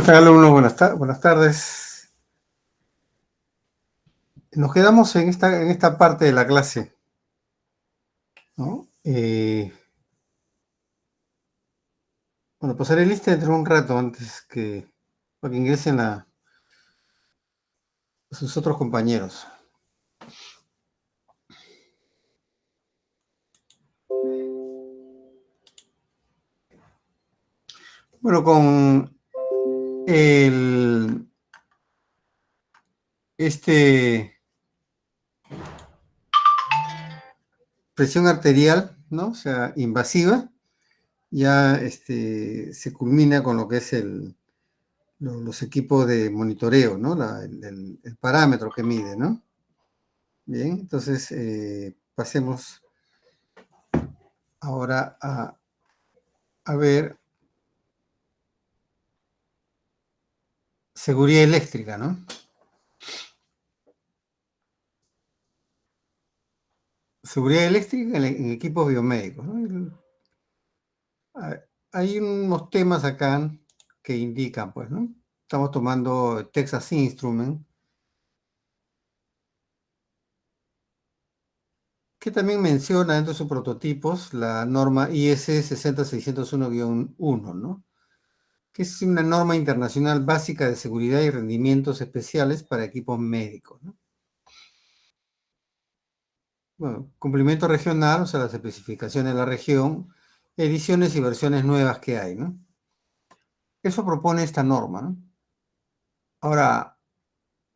tal, alumnos? Buenas tardes. Nos quedamos en esta parte de la clase, ¿no? Bueno, pasaré lista dentro de un rato para que ingresen sus otros compañeros. Bueno, con presión arterial, ¿no? O sea, invasiva, ya se culmina con lo que es los equipos de monitoreo, ¿no? El parámetro que mide, ¿no? Bien, entonces pasemos ahora a ver seguridad eléctrica, ¿no? Seguridad eléctrica en equipos biomédicos, ¿no? Hay unos temas acá que indican, pues, ¿no? Estamos tomando Texas Instruments, que también menciona dentro de sus prototipos la norma IS 60601-1, ¿no? Que es una norma internacional básica de seguridad y rendimientos especiales para equipos médicos, ¿no? Bueno, cumplimiento regional, o sea, las especificaciones de la región, ediciones y versiones nuevas que hay, ¿no? Eso propone esta norma, ¿no? Ahora,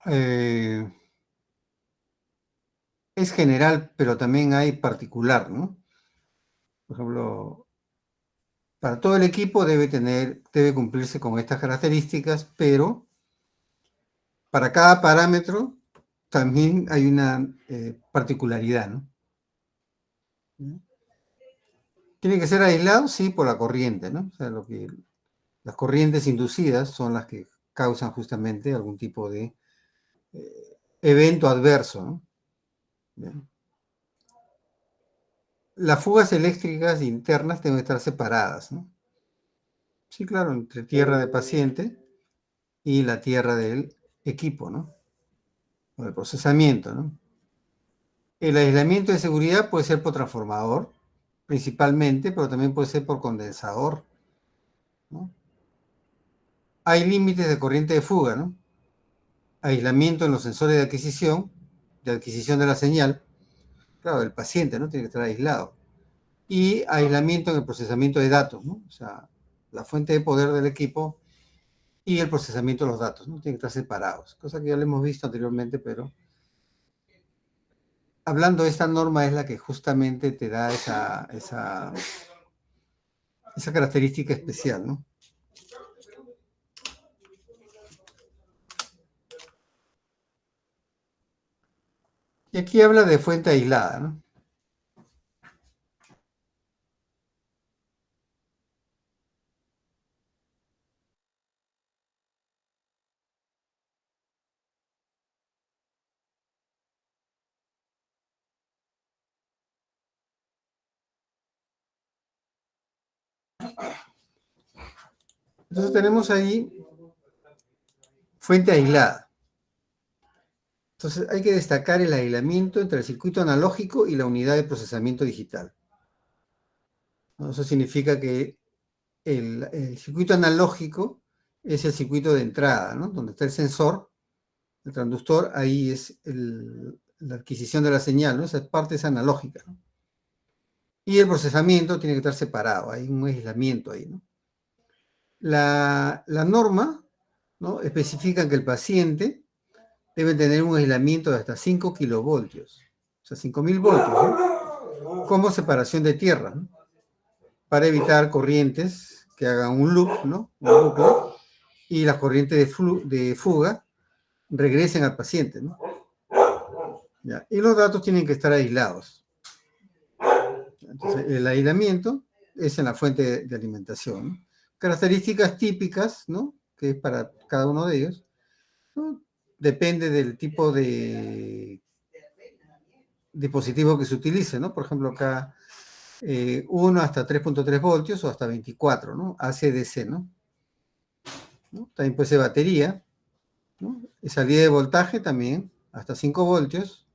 es general, pero también hay particular, ¿no? Por ejemplo, para todo el equipo debe cumplirse con estas características, pero para cada parámetro también hay una particularidad, ¿no? Tiene que ser aislado, sí, por la corriente, ¿no? O sea, las corrientes inducidas son las que causan justamente algún tipo de evento adverso, ¿no? Bien. Las fugas eléctricas internas deben estar separadas, ¿no? Sí, claro, entre tierra de paciente y la tierra del equipo, ¿no? O del procesamiento, ¿no? El aislamiento de seguridad puede ser por transformador, principalmente, pero también puede ser por condensador, ¿no? Hay límites de corriente de fuga, ¿no? Aislamiento en los sensores de adquisición de la señal, claro, el paciente, ¿no? Tiene que estar aislado. Y aislamiento en el procesamiento de datos, ¿no? O sea, la fuente de poder del equipo y el procesamiento de los datos, ¿no? Tienen que estar separados, cosa que ya lo hemos visto anteriormente, pero hablando de esta norma es la que justamente te da esa característica especial, ¿no? Y aquí habla de fuente aislada, ¿no? Entonces tenemos ahí fuente aislada. Entonces hay que destacar el aislamiento entre el circuito analógico y la unidad de procesamiento digital, ¿no? Eso significa que el circuito analógico es el circuito de entrada, ¿no? Donde está el sensor, el transductor, ahí es la adquisición de la señal, ¿no? Esa parte es analógica, ¿no? Y el procesamiento tiene que estar separado, hay un aislamiento ahí, ¿no? La norma, ¿no? Especifica que el paciente debe tener un aislamiento de hasta 5 kilovoltios, o sea, 5000 voltios, ¿no? Como separación de tierra, ¿no? Para evitar corrientes que hagan un loop, ¿no? Un bucle, y las corrientes de fuga regresen al paciente, ¿no? ¿Ya? Y los datos tienen que estar aislados. Entonces, el aislamiento es en la fuente de alimentación, ¿no? Características típicas, ¿no? Que es para cada uno de ellos, ¿no? Depende del tipo de dispositivo que se utilice, ¿no? Por ejemplo, acá 1 hasta 3.3 voltios o hasta 24, ¿no? ACDC, ¿no? ¿no? También puede ser batería, ¿no? Y salida de voltaje también, hasta 5 voltios.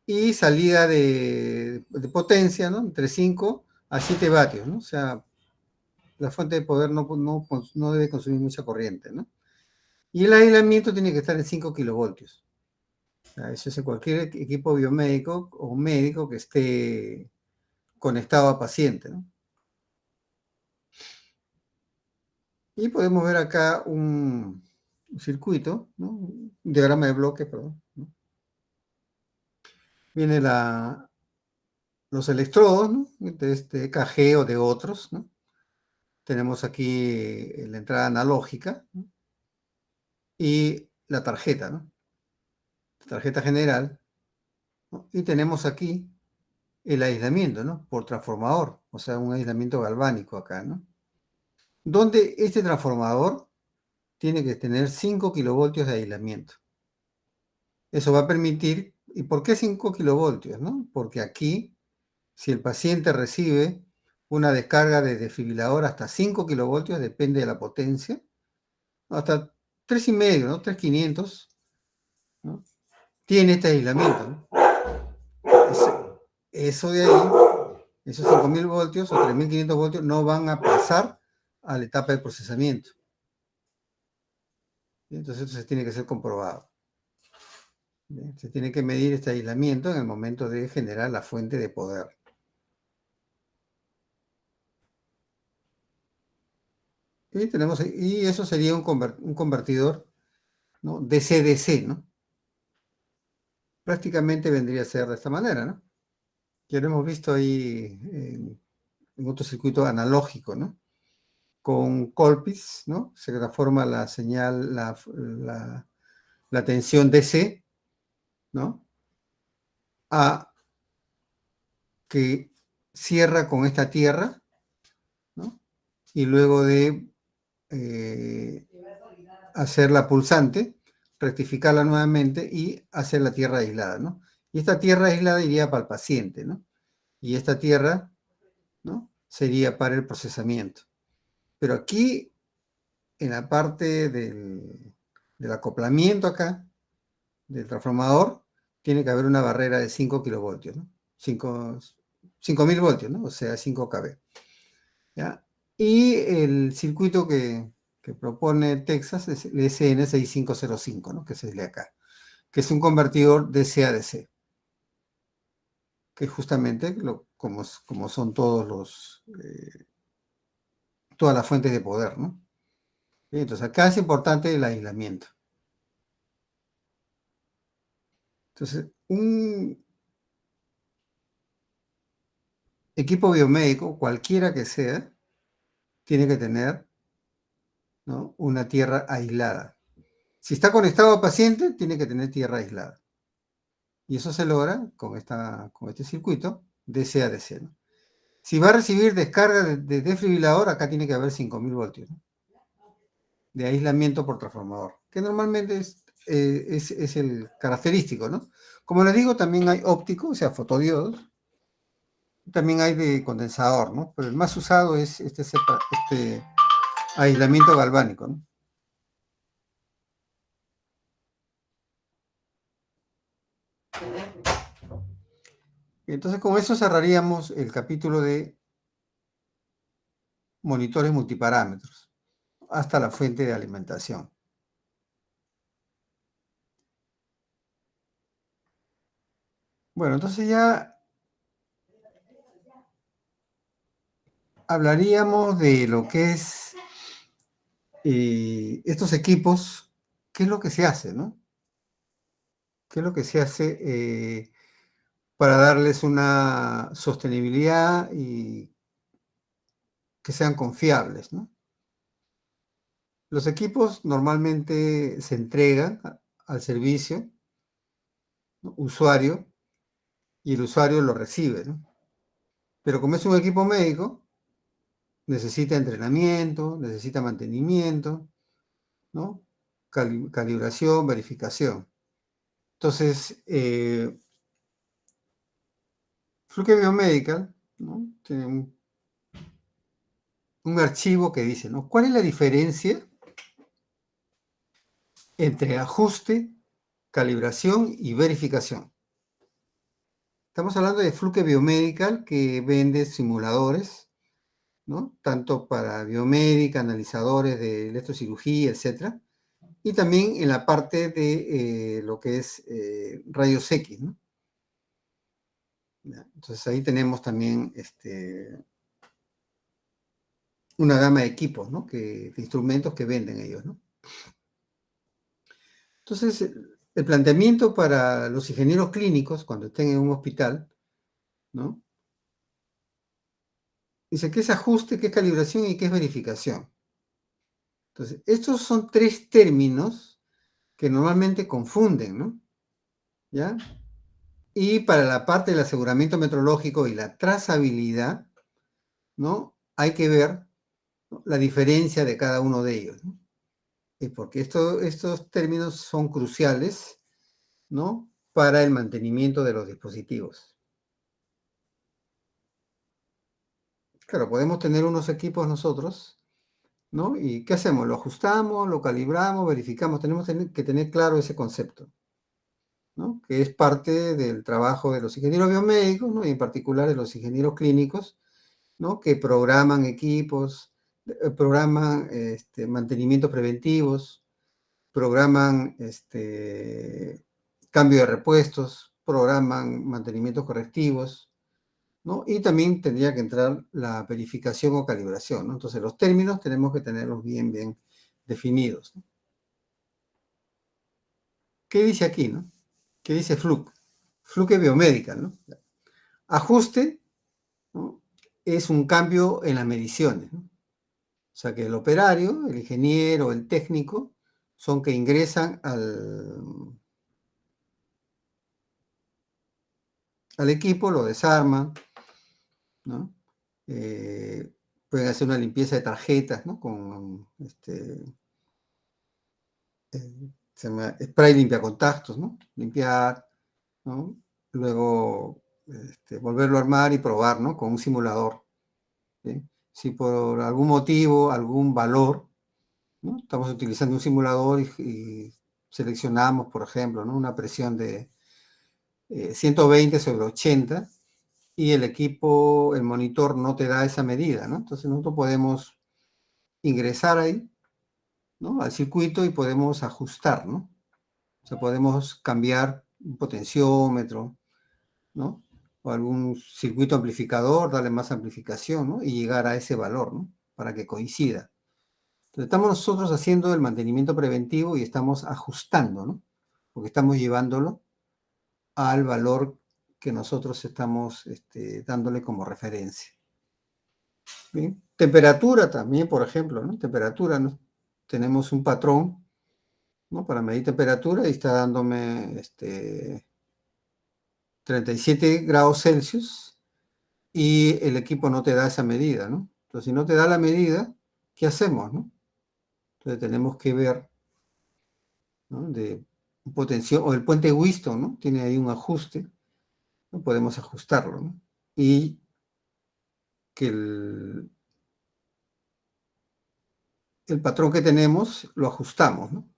Y salida de potencia, ¿no? Entre 5 a 7 vatios, ¿no? O sea, la fuente de poder no debe consumir mucha corriente, ¿no? Y el aislamiento tiene que estar en 5 kilovoltios. O sea, eso es en cualquier equipo biomédico o médico que esté conectado a paciente, ¿no? Y podemos ver acá un circuito, ¿no? Un diagrama de bloque, perdón, ¿no? Viene los electrodos, ¿no? De este EKG o de otros, ¿no? Tenemos aquí la entrada analógica, ¿no? Y la tarjeta, ¿no? Tarjeta general, ¿no? Y tenemos aquí el aislamiento, ¿no? Por transformador, o sea, un aislamiento galvánico acá, ¿no? Donde este transformador tiene que tener 5 kilovoltios de aislamiento. Eso va a permitir, ¿y por qué 5 kilovoltios, no? Porque aquí, si el paciente recibe una descarga de desfibrilador hasta 5 kilovoltios, depende de la potencia, hasta 3,5, ¿no? 3,500, ¿no? Tiene este aislamiento, ¿no? Eso de ahí, esos 5,000 voltios o 3,500 voltios no van a pasar a la etapa de procesamiento. Entonces esto se tiene que ser comprobado. Se tiene que medir este aislamiento en el momento de generar la fuente de poder. Y eso sería un convertidor, ¿no? DC-DC, ¿no? Prácticamente vendría a ser de esta manera, ¿no? Ya lo hemos visto ahí en otro circuito analógico, ¿no? Con Colpitts, ¿no? Se transforma la señal, la tensión DC, ¿no? A que cierra con esta tierra, ¿no? Y luego de hacer la pulsante, rectificarla nuevamente y hacer la tierra aislada, ¿no? Y esta tierra aislada iría para el paciente, ¿no? Y esta tierra, ¿no? Sería para el procesamiento. Pero aquí, en la parte del acoplamiento acá, del transformador, tiene que haber una barrera de 5 kilovoltios, ¿no? 5,000 voltios, ¿no? O sea, 5 kV. ¿Ya? Y el circuito que propone Texas es el SN6505, ¿no? Que es el de acá, que es un convertidor DC a DC, que es justamente como son todas las fuentes de poder, ¿no? Entonces, acá es importante el aislamiento. Entonces, un equipo biomédico, cualquiera que sea, tiene que tener, ¿no? Una tierra aislada. Si está conectado a paciente, tiene que tener tierra aislada. Y eso se logra con este circuito DC a DC, ¿no? Si va a recibir descarga de desfibrilador, acá tiene que haber 5,000 voltios, ¿no? De aislamiento por transformador, que normalmente es el característico, ¿no? Como les digo, también hay óptico, o sea, fotodiodos, también hay de condensador, ¿no? Pero el más usado es este aislamiento galvánico, ¿no? Entonces, con eso cerraríamos el capítulo de monitores multiparámetros hasta la fuente de alimentación. Bueno, entonces ya hablaríamos de lo que es estos equipos, qué es lo que se hace, ¿no? ¿Qué es lo que se hace para darles una sostenibilidad y que sean confiables, ¿no? Los equipos normalmente se entregan al servicio, ¿no? Usuario, y el usuario lo recibe, ¿no? Pero como es un equipo médico, necesita entrenamiento, necesita mantenimiento, ¿no? Calibración, verificación. Entonces, Fluke Biomedical, ¿no? Tiene un archivo que dice, ¿no? ¿Cuál es la diferencia entre ajuste, calibración y verificación. Estamos hablando de Fluke Biomedical, que vende simuladores, ¿no? Tanto para biomédica, analizadores de electrocirugía, etc. Y también en la parte de lo que es rayos X, ¿no? Entonces ahí tenemos también una gama de equipos, ¿no? De instrumentos que venden ellos, ¿no? Entonces, el planteamiento para los ingenieros clínicos, cuando estén en un hospital, ¿no? Dice qué es ajuste, qué es calibración y qué es verificación. Entonces, estos son tres términos que normalmente confunden, ¿no? ¿Ya? Y para la parte del aseguramiento metrológico y la trazabilidad, ¿no? Hay que ver, ¿no?, la diferencia de cada uno de ellos, ¿no? Porque estos términos son cruciales, ¿no?, para el mantenimiento de los dispositivos. Claro, podemos tener unos equipos nosotros, ¿no? ¿Y qué hacemos? Lo ajustamos, lo calibramos, verificamos. Tenemos que tener claro ese concepto, ¿no? Que es parte del trabajo de los ingenieros biomédicos, ¿no? Y en particular de los ingenieros clínicos, ¿no? Que programan equipos, programan mantenimientos preventivos, programan cambio de repuestos, programan mantenimientos correctivos, ¿no? Y también tendría que entrar la verificación o calibración, ¿no? Entonces, los términos tenemos que tenerlos bien, bien definidos, ¿no? ¿Qué dice aquí, no? ¿Qué dice Fluke? Fluke Biomedical, ¿no? Ajuste, ¿no?, es un cambio en las mediciones, ¿no? O sea, que el operario, el ingeniero, el técnico, son que ingresan al equipo, lo desarman, ¿no? Pueden hacer una limpieza de tarjetas, ¿no? Con se llama spray limpiacontactos, ¿no? Limpiar, ¿no? Luego volverlo a armar y probar, ¿no? Con un simulador, ¿sí? Si por algún motivo, algún valor, ¿no?, estamos utilizando un simulador y seleccionamos, por ejemplo, ¿no?, una presión de 120/80 y el equipo, el monitor no te da esa medida, ¿no? Entonces nosotros podemos ingresar ahí, ¿no?, al circuito y podemos ajustar, ¿no? O sea, podemos cambiar un potenciómetro, ¿no?, o algún circuito amplificador, darle más amplificación, ¿no?, y llegar a ese valor, ¿no?, para que coincida. Entonces, estamos nosotros haciendo el mantenimiento preventivo y estamos ajustando, ¿no?, porque estamos llevándolo al valor que nosotros estamos dándole como referencia. ¿Bien? Temperatura también, por ejemplo, ¿no? Temperatura, ¿no? Tenemos un patrón, ¿no?, para medir temperatura y está dándome 37 grados Celsius y el equipo no te da esa medida, ¿no? Entonces, si no te da la medida, ¿qué hacemos, no? Entonces, tenemos que ver, ¿no?, de un potenciómetro, o el puente Whiston, ¿no? Tiene ahí un ajuste, ¿no? Podemos ajustarlo, ¿no? Y que el patrón que tenemos lo ajustamos, ¿no?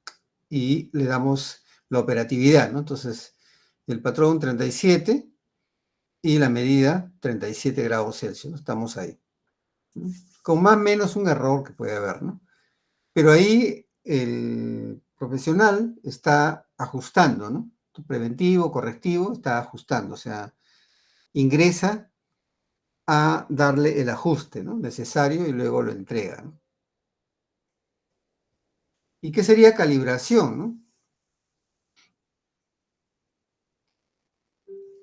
Y le damos la operatividad, ¿no? Entonces, el patrón 37 y la medida 37 grados Celsius, ¿no? Estamos ahí, ¿no? Con más o menos un error que puede haber, ¿no? Pero ahí el profesional está ajustando, ¿no? Preventivo, correctivo, está ajustando, o sea, ingresa a darle el ajuste, ¿no?, necesario y luego lo entrega, ¿no? ¿Y qué sería calibración, no?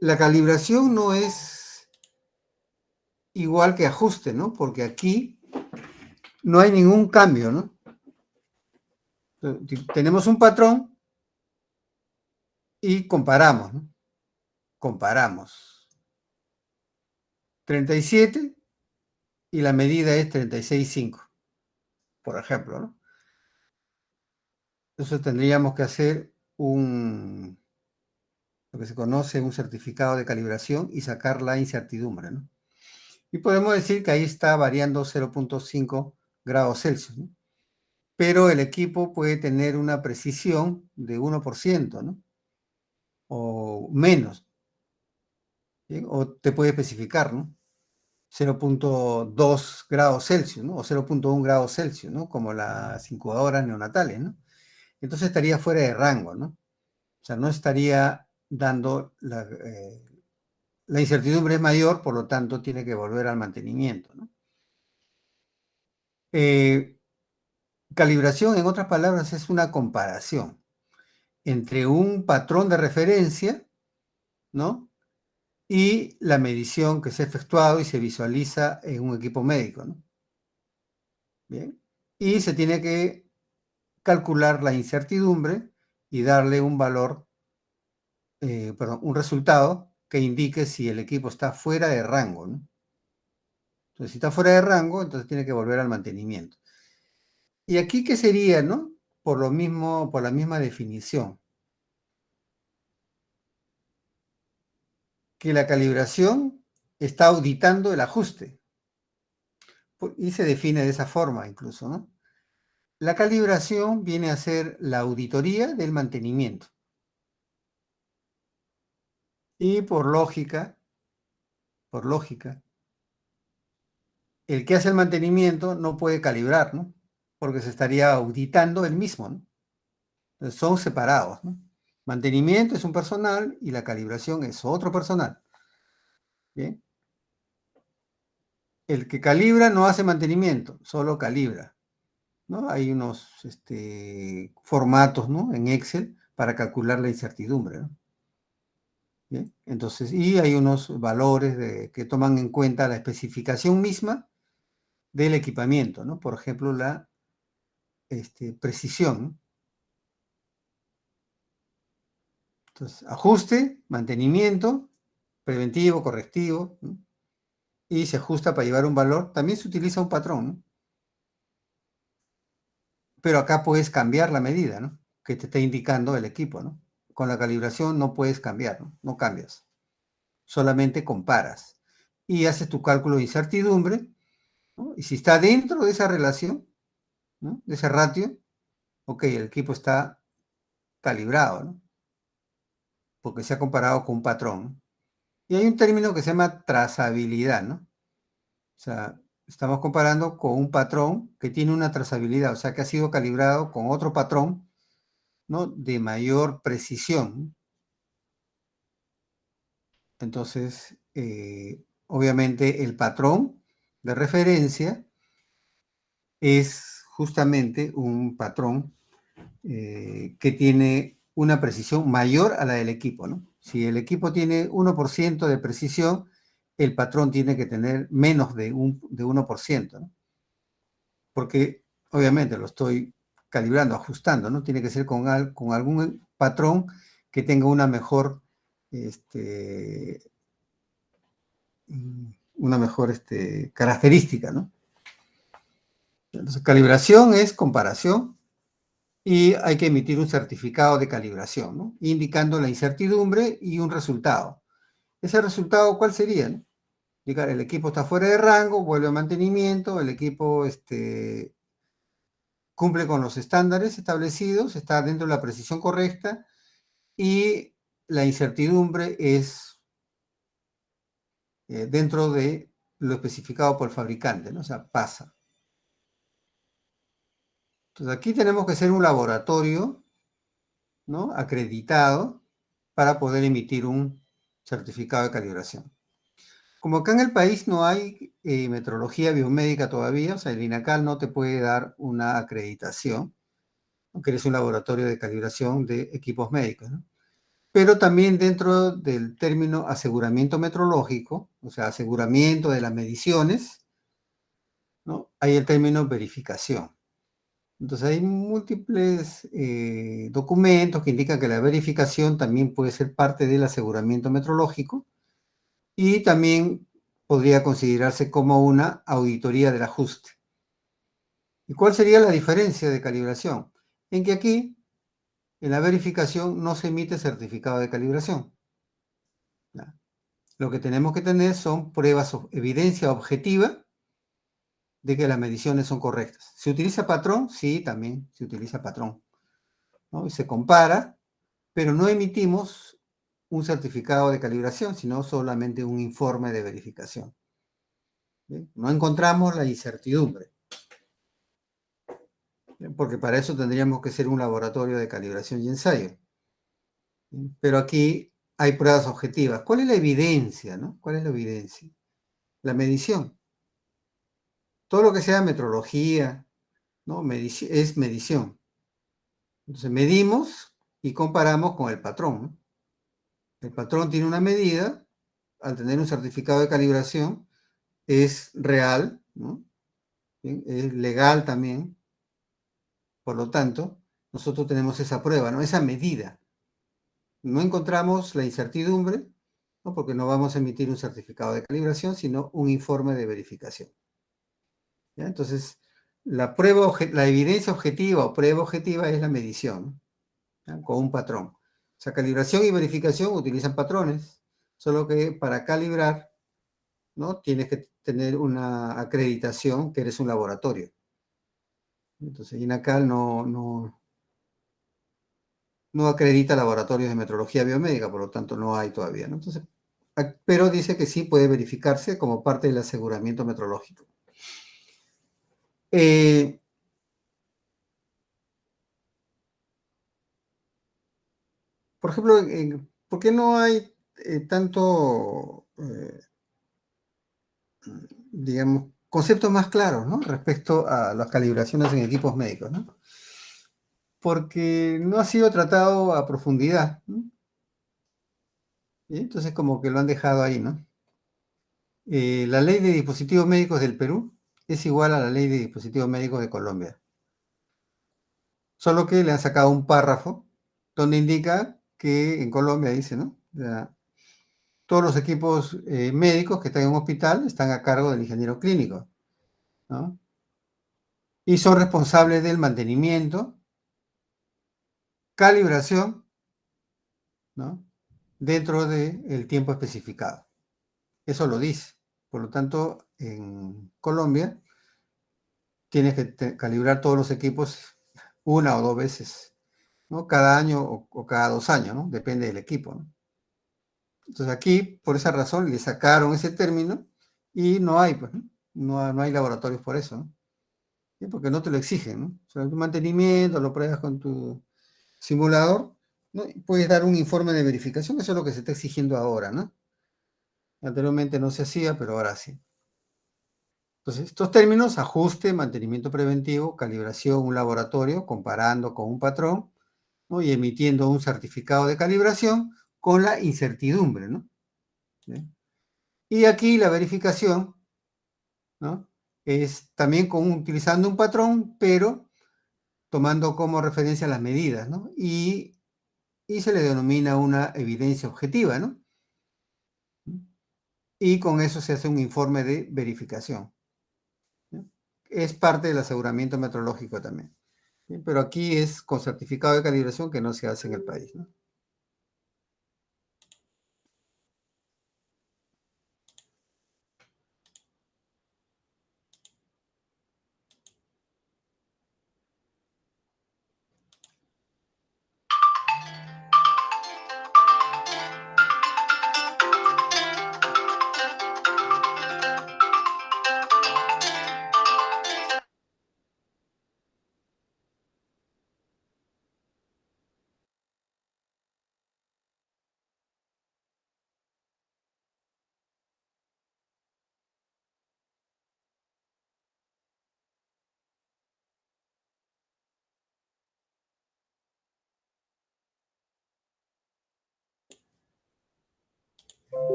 La calibración no es igual que ajuste, ¿no? Porque aquí no hay ningún cambio, ¿no? Tenemos un patrón y comparamos, ¿no? Comparamos. 37 y la medida es 36,5, por ejemplo, ¿no? Entonces tendríamos que hacer lo que se conoce un certificado de calibración y sacar la incertidumbre, ¿no? Y podemos decir que ahí está variando 0,5 grados Celsius, ¿no? pero el equipo puede tener una precisión de 1%, ¿no? O menos, ¿sí? O te puede especificar, ¿no? 0,2 grados Celsius, ¿no? O 0,1 grados Celsius, ¿no? Como las incubadoras neonatales, ¿no? Entonces estaría fuera de rango, ¿no? O sea, no estaría dando la incertidumbre es mayor, por lo tanto tiene que volver al mantenimiento, ¿no? Calibración, en otras palabras, es una comparación entre un patrón de referencia, ¿no? Y la medición que se ha efectuado y se visualiza en un equipo médico, ¿no? Bien. Y se tiene que calcular la incertidumbre y darle un valor, perdón, un resultado que indique si el equipo está fuera de rango, ¿no? Entonces, si está fuera de rango, entonces tiene que volver al mantenimiento. ¿Y aquí qué sería, no? Por lo mismo, por la misma definición, que la calibración está auditando el ajuste. Y se define de esa forma incluso, ¿no? La calibración viene a ser la auditoría del mantenimiento. Y por lógica, el que hace el mantenimiento no puede calibrar, ¿no? Porque se estaría auditando él mismo, ¿no? Entonces, son separados, ¿no? Mantenimiento es un personal y la calibración es otro personal. ¿Bien? El que calibra no hace mantenimiento, solo calibra, ¿no? Hay unos formatos, ¿no? En Excel para calcular la incertidumbre, ¿no? ¿Bien? Entonces, y hay unos valores que toman en cuenta la especificación misma del equipamiento, ¿no? Por ejemplo, la precisión, ¿no? Entonces, ajuste, mantenimiento, preventivo, correctivo, ¿no? Y se ajusta para llevar un valor. También se utiliza un patrón, ¿no? Pero acá puedes cambiar la medida, ¿no? Que te está indicando el equipo, ¿no? Con la calibración no puedes cambiar, ¿no? No cambias. Solamente comparas. Y haces tu cálculo de incertidumbre, ¿no? Y si está dentro de esa relación, ¿no? De ese ratio, ok, el equipo está calibrado, ¿no? Porque se ha comparado con un patrón, ¿no? Y hay un término que se llama trazabilidad, ¿no? O sea, estamos comparando con un patrón que tiene una trazabilidad, o sea, que ha sido calibrado con otro patrón, ¿no? De mayor precisión. Entonces, obviamente el patrón de referencia es justamente un patrón que tiene una precisión mayor a la del equipo, ¿no? Si el equipo tiene 1% de precisión, el patrón tiene que tener menos de 1%, ¿no? Porque obviamente lo estoy calibrando, ajustando, ¿no? Tiene que ser con algún patrón que tenga una mejor, una mejor característica, ¿no? Entonces, calibración es comparación y hay que emitir un certificado de calibración, ¿no? Indicando la incertidumbre y un resultado. ¿Ese resultado cuál sería, no? Indicar, el equipo está fuera de rango, vuelve a mantenimiento, el equipo cumple con los estándares establecidos, está dentro de la precisión correcta y la incertidumbre es dentro de lo especificado por el fabricante, ¿no? O sea, pasa. Entonces aquí tenemos que ser un laboratorio, ¿no? Acreditado para poder emitir un certificado de calibración. Como acá en el país no hay metrología biomédica todavía, o sea, el INACAL no te puede dar una acreditación, aunque eres un laboratorio de calibración de equipos médicos, ¿no? Pero también dentro del término aseguramiento metrológico, o sea, aseguramiento de las mediciones, ¿no? Hay el término verificación. Entonces hay múltiples documentos que indican que la verificación también puede ser parte del aseguramiento metrológico y también podría considerarse como una auditoría del ajuste. ¿Y cuál sería la diferencia de calibración? En que aquí, en la verificación, no se emite certificado de calibración, ¿ya? Lo que tenemos que tener son pruebas, evidencia objetiva de que las mediciones son correctas. ¿Se utiliza patrón? Sí, también se utiliza patrón, ¿no? Y se compara, pero no emitimos un certificado de calibración, sino solamente un informe de verificación. ¿Bien? No encontramos la incertidumbre, ¿bien? Porque para eso tendríamos que ser un laboratorio de calibración y ensayo. ¿Bien? Pero aquí hay pruebas objetivas. ¿Cuál es la evidencia, no? ¿Cuál es la evidencia? La medición. Todo lo que sea metrología, ¿no? Es medición. Entonces medimos y comparamos con el patrón, ¿no? El patrón tiene una medida, al tener un certificado de calibración, es real, ¿no? ¿Bien? Es legal también, por lo tanto, nosotros tenemos esa prueba, ¿no? Esa medida. No encontramos la incertidumbre, ¿no? Porque no vamos a emitir un certificado de calibración, sino un informe de verificación. ¿Ya? Entonces, la evidencia objetiva o prueba objetiva es la medición, ¿ya? Con un patrón. O sea, calibración y verificación utilizan patrones, solo que para calibrar, ¿no? Tienes que tener una acreditación que eres un laboratorio. Entonces, INACAL no acredita laboratorios de metrología biomédica, por lo tanto no hay todavía, ¿no? Entonces, pero dice que sí puede verificarse como parte del aseguramiento metrológico. Por ejemplo, ¿por qué no hay tanto, digamos, conceptos más claros, ¿no? Respecto a las calibraciones en equipos médicos, ¿no? Porque no ha sido tratado a profundidad, ¿no? Y entonces como que lo han dejado ahí, ¿no? La ley de dispositivos médicos del Perú es igual a la ley de dispositivos médicos de Colombia, solo que le han sacado un párrafo donde indica que en Colombia dice, ¿no? Todos los equipos médicos que están en un hospital están a cargo del ingeniero clínico, ¿no? Y son responsables del mantenimiento, calibración, ¿no? Dentro del tiempo especificado. Eso lo dice. Por lo tanto, en Colombia tienes que calibrar todos los equipos una o dos veces, ¿no? Cada año o cada 2 años, ¿no? Depende del equipo, ¿no? Entonces aquí, por esa razón, le sacaron ese término y no hay, pues, ¿no? No hay laboratorios por eso, ¿no? ¿Sí? Porque no te lo exigen, ¿no? O sea, tu mantenimiento, lo pruebas con tu simulador, ¿no? Y puedes dar un informe de verificación, eso es lo que se está exigiendo ahora, ¿no? Anteriormente no se hacía, pero ahora sí. Entonces, estos términos, ajuste, mantenimiento preventivo, calibración, un laboratorio, comparando con un patrón, ¿no? Y emitiendo un certificado de calibración con la incertidumbre, ¿no? ¿Sí? Y aquí la verificación, ¿no? Es también utilizando un patrón, pero tomando como referencia las medidas, ¿no? Y se le denomina una evidencia objetiva, ¿no? Y con eso se hace un informe de verificación, ¿no? Es parte del aseguramiento metrológico también, ¿sí? Pero aquí es con certificado de calibración que no se hace en el país, ¿no?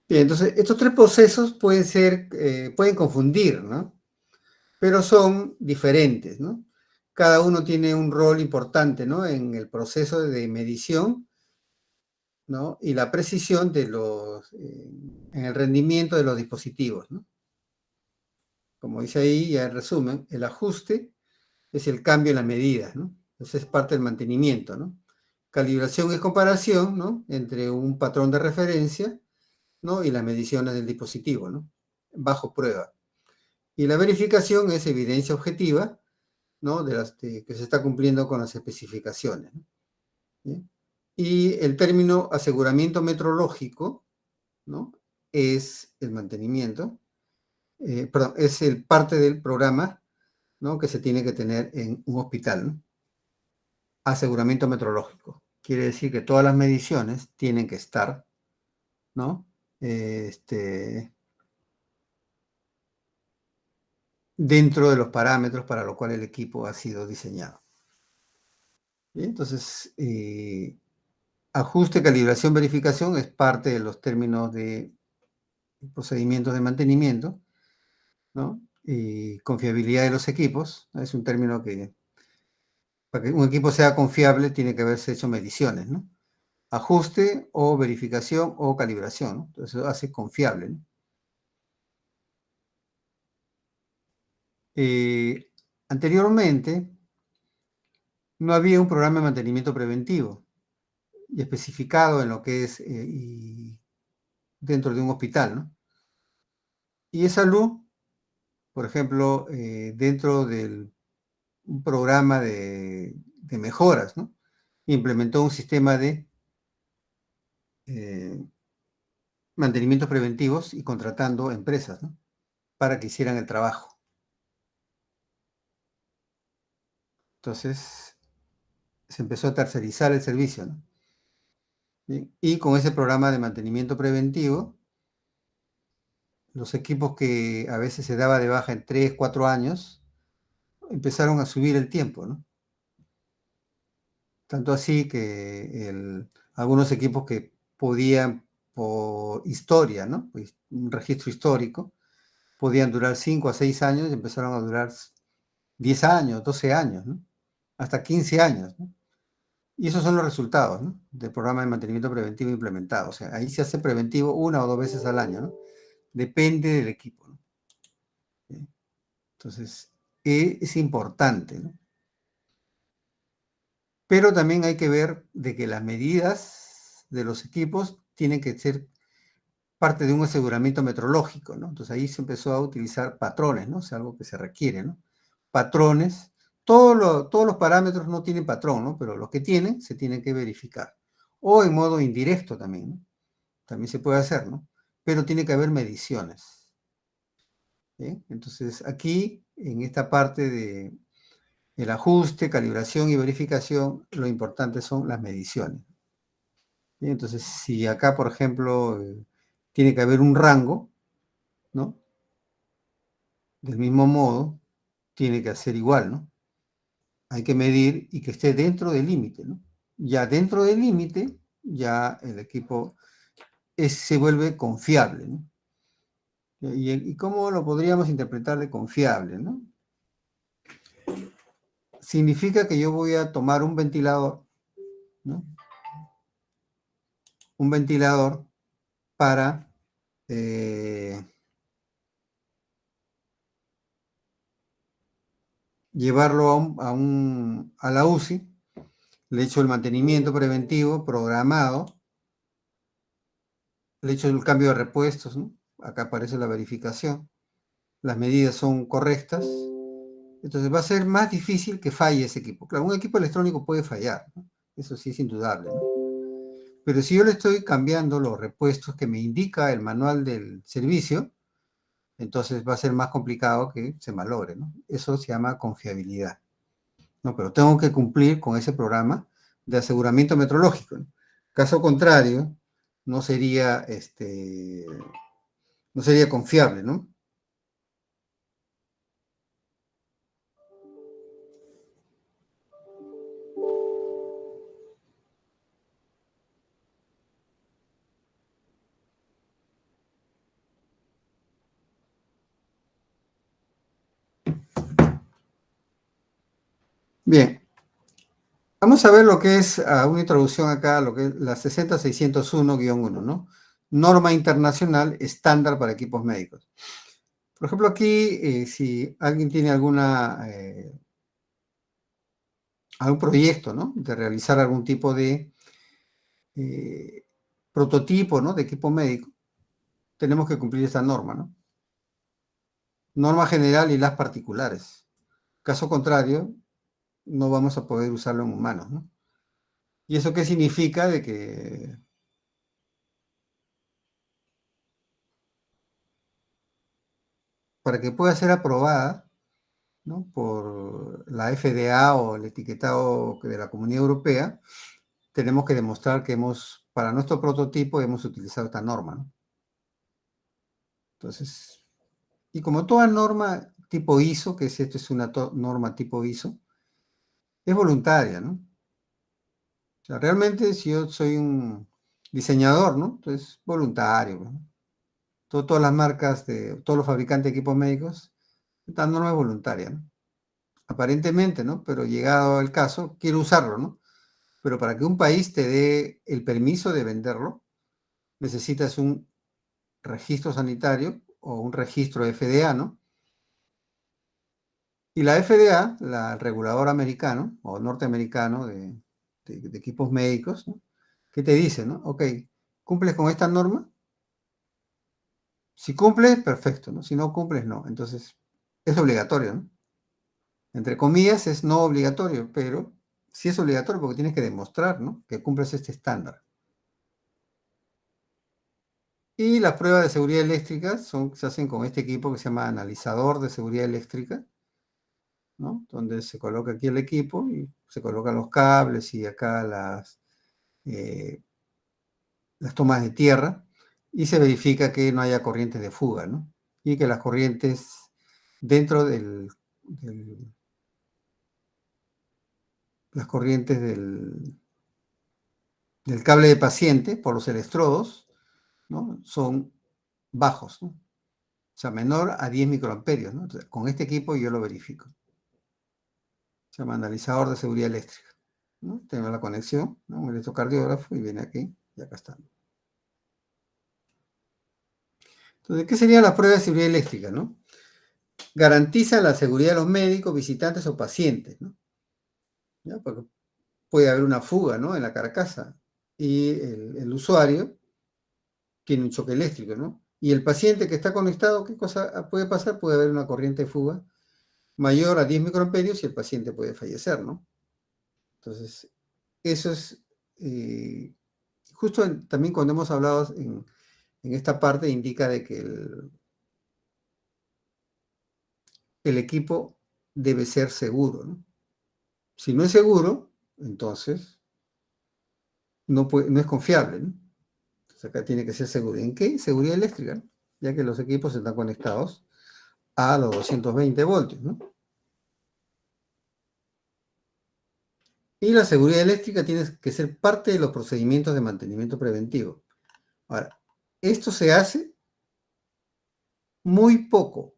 Bien, entonces estos tres procesos pueden confundir, ¿no? Pero son diferentes, ¿no? Cada uno tiene un rol importante, ¿no? En el proceso de medición, ¿no? Y la precisión en el rendimiento de los dispositivos, ¿no? Como dice ahí, ya en resumen, el ajuste es el cambio en las medidas, ¿no? Eso es parte del mantenimiento, ¿no? Calibración es comparación, ¿no?, entre un patrón de referencia, ¿no?, y las mediciones del dispositivo, ¿no?, bajo prueba. Y la verificación es evidencia objetiva, ¿no?, que se está cumpliendo con las especificaciones, ¿no? ¿Bien? Y el término aseguramiento metrológico, ¿no?, es el mantenimiento, perdón, es el parte del programa, ¿no?, que se tiene que tener en un hospital, ¿no? Aseguramiento metrológico. Quiere decir que todas las mediciones tienen que estar, ¿no?, dentro de los parámetros para los cuales el equipo ha sido diseñado. Bien, entonces, ajuste, calibración, verificación es parte de los términos de procedimientos de mantenimiento, ¿no? Y confiabilidad de los equipos, ¿no? Es un término que, para que un equipo sea confiable, tiene que haberse hecho mediciones, ¿no? Ajuste o verificación o calibración, ¿no? Entonces, eso hace confiable, ¿no? Anteriormente, no había un programa de mantenimiento preventivo y especificado en lo que es y dentro de un hospital, ¿no? Y esa luz, por ejemplo, dentro del un programa de mejoras, ¿no?, implementó un sistema de eh, mantenimientos preventivos y contratando empresas, ¿no?, para que hicieran el trabajo. Entonces, se empezó a tercerizar el servicio, ¿no? ¿Sí? Y con ese programa de mantenimiento preventivo, los equipos que a veces se daba de baja en 3, 4 años, empezaron a subir el tiempo, ¿no? Tanto así que algunos equipos que podían, por historia, ¿no?, pues, un registro histórico, podían durar 5 a 6 años y empezaron a durar 10 años, 12 años, ¿no?, hasta 15 años, ¿no? Y esos son los resultados, ¿no?, del programa de mantenimiento preventivo implementado. O sea, ahí se hace preventivo 1 o 2 veces al año, ¿no? Depende del equipo, ¿no? ¿Sí? Entonces, es importante, ¿no? Pero también hay que ver de que las medidas de los equipos tienen que ser parte de un aseguramiento metrológico, ¿no? Entonces ahí se empezó a utilizar patrones, ¿no? O sea, algo que se requiere, ¿no? Patrones. Todos los parámetros no tienen patrón, ¿no? Pero los que tienen se tienen que verificar. O en modo indirecto también, ¿no? También se puede hacer, ¿no? Pero tiene que haber mediciones. ¿Sí? Entonces aquí, en esta parte de el ajuste, calibración y verificación, lo importante son las mediciones. ¿Sí? Entonces, si acá, por ejemplo, tiene que haber un rango, ¿no?, del mismo modo, tiene que hacer igual, ¿no? Hay que medir y que esté dentro del límite, ¿no? Ya dentro del límite, ya el equipo se vuelve confiable, ¿no? ¿Y cómo lo podríamos interpretar de confiable, ¿no? Significa que yo voy a tomar un ventilador, ¿no?, un ventilador para llevarlo a la UCI, le echo el mantenimiento preventivo programado, le echo el cambio de repuestos, ¿no? Acá aparece la verificación, las medidas son correctas, entonces va a ser más difícil que falle ese equipo. Claro, un equipo electrónico puede fallar, ¿no? Eso sí es indudable, ¿no? Pero si yo le estoy cambiando los repuestos que me indica el manual del servicio, entonces va a ser más complicado que se malogre, ¿no? Eso se llama confiabilidad, ¿no? Pero tengo que cumplir con ese programa de aseguramiento metrológico, ¿no? Caso contrario, no sería, no sería confiable, ¿no? Bien, vamos a ver lo que es una introducción acá, lo que es la 60601-1, ¿no? Norma internacional estándar para equipos médicos. Por ejemplo, aquí, si alguien tiene alguna a un proyecto, ¿no? De realizar algún tipo de prototipo, ¿no? De equipo médico, tenemos que cumplir esta norma, ¿no? Norma general y las particulares. Caso contrario, no vamos a poder usarlo en humanos, ¿no? ¿Y eso qué significa? De que para que pueda ser aprobada, ¿no? Por la FDA o el etiquetado de la Comunidad Europea, tenemos que demostrar que para nuestro prototipo hemos utilizado esta norma, ¿no? Entonces, y como toda norma tipo ISO, que esto es una norma tipo ISO, es voluntaria, ¿no? O sea, realmente si yo soy un diseñador, ¿no? Entonces, voluntario, ¿no? Todas las marcas todos los fabricantes de equipos médicos, esta norma es voluntaria, ¿no? Aparentemente, ¿no? Pero llegado el caso, quiero usarlo, ¿no? Pero para que un país te dé el permiso de venderlo, necesitas un registro sanitario o un registro FDA, ¿no? Y la FDA, el regulador americano o norteamericano de equipos médicos, ¿no? ¿Qué te dice, no? Ok, ¿cumples con esta norma? Si cumples, perfecto, ¿no? Si no cumples, no. Entonces, es obligatorio, ¿no? Entre comillas, es no obligatorio, pero sí es obligatorio porque tienes que demostrar, ¿no? Que cumples este estándar. Y las pruebas de seguridad eléctrica se hacen con este equipo que se llama analizador de seguridad eléctrica, ¿no? Donde se coloca aquí el equipo y se colocan los cables y acá las tomas de tierra y se verifica que no haya corrientes de fuga, ¿no? Y que las corrientes dentro las corrientes del cable de paciente por los electrodos, ¿no? Son bajos, ¿no? O sea, menor a 10 microamperios, ¿no? Entonces, con este equipo yo lo verifico. Se llama analizador de seguridad eléctrica, ¿no? Tengo la conexión, ¿no? Un electrocardiógrafo y viene aquí y acá está. Entonces, ¿qué sería la prueba de seguridad eléctrica, no? Garantiza la seguridad de los médicos, visitantes o pacientes, ¿no? ¿Ya? Porque puede haber una fuga, ¿no? En la carcasa y el usuario tiene un choque eléctrico, ¿no? Y el paciente que está conectado, ¿qué cosa puede pasar? Puede haber una corriente de fuga mayor a 10 microamperios y el paciente puede fallecer, ¿no? Entonces, eso es, justo también cuando hemos hablado en esta parte, indica de que el equipo debe ser seguro, ¿no? Si no es seguro, entonces no es confiable, ¿no? Entonces acá tiene que ser seguro. ¿En qué? Seguridad eléctrica, ¿no? Ya que los equipos están conectados a los 220 voltios, ¿no? Y la seguridad eléctrica tiene que ser parte de los procedimientos de mantenimiento preventivo. Ahora, esto se hace muy poco,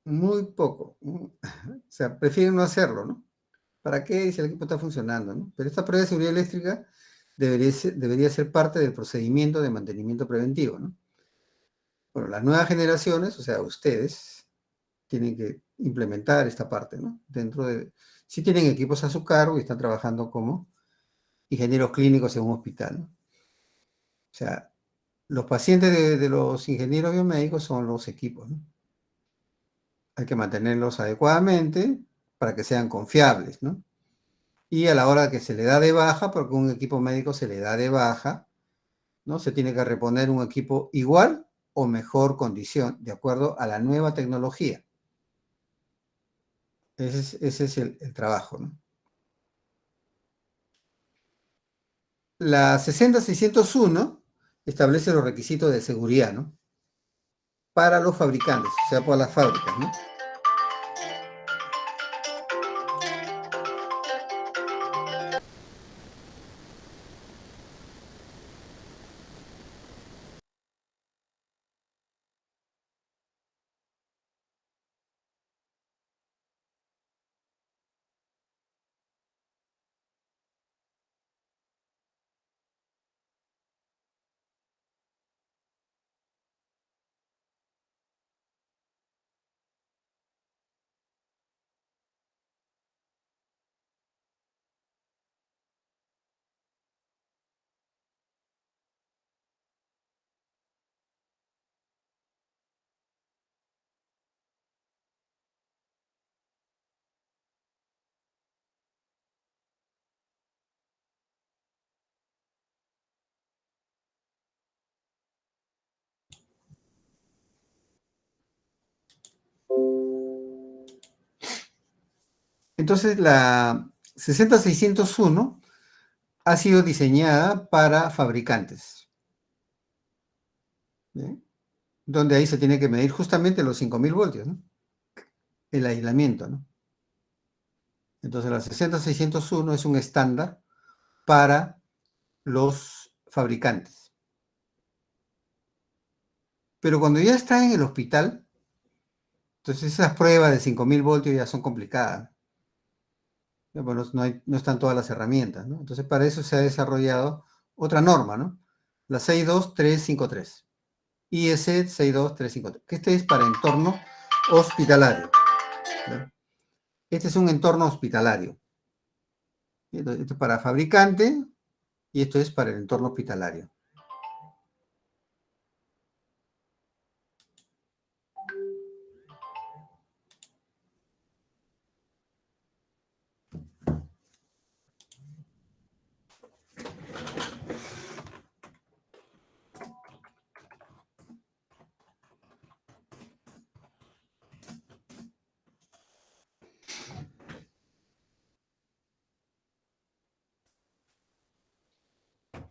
muy poco. O sea, prefieren no hacerlo, ¿no? ¿Para qué si el equipo está funcionando, ¿no? Pero esta prueba de seguridad eléctrica debería ser parte del procedimiento de mantenimiento preventivo, ¿no? Bueno, las nuevas generaciones, o sea, ustedes, tienen que implementar esta parte, ¿no? Si tienen equipos a su cargo y están trabajando como ingenieros clínicos en un hospital, ¿no? O sea, los pacientes de los ingenieros biomédicos son los equipos, ¿no? Hay que mantenerlos adecuadamente para que sean confiables, ¿no? Y a la hora que se le da de baja, porque un equipo médico se le da de baja, ¿no? Se tiene que reponer un equipo igual o mejor condición, de acuerdo a la nueva tecnología. Ese es el trabajo, ¿no? La 60601 establece los requisitos de seguridad, ¿no? Para los fabricantes, o sea, para las fábricas, ¿no? Entonces, la 60601 ha sido diseñada para fabricantes, ¿bien? Donde ahí se tiene que medir justamente los 5000 voltios, ¿no? El aislamiento, ¿no? Entonces, la 60601 es un estándar para los fabricantes. Pero cuando ya está en el hospital, entonces esas pruebas de 5000 voltios ya son complicadas. Bueno, no están todas las herramientas, ¿no? Entonces, para eso se ha desarrollado otra norma, ¿no? La 62353. IS 62353. Que este es para entorno hospitalario, ¿no? Este es un entorno hospitalario. Entonces, esto es para fabricante y esto es para el entorno hospitalario.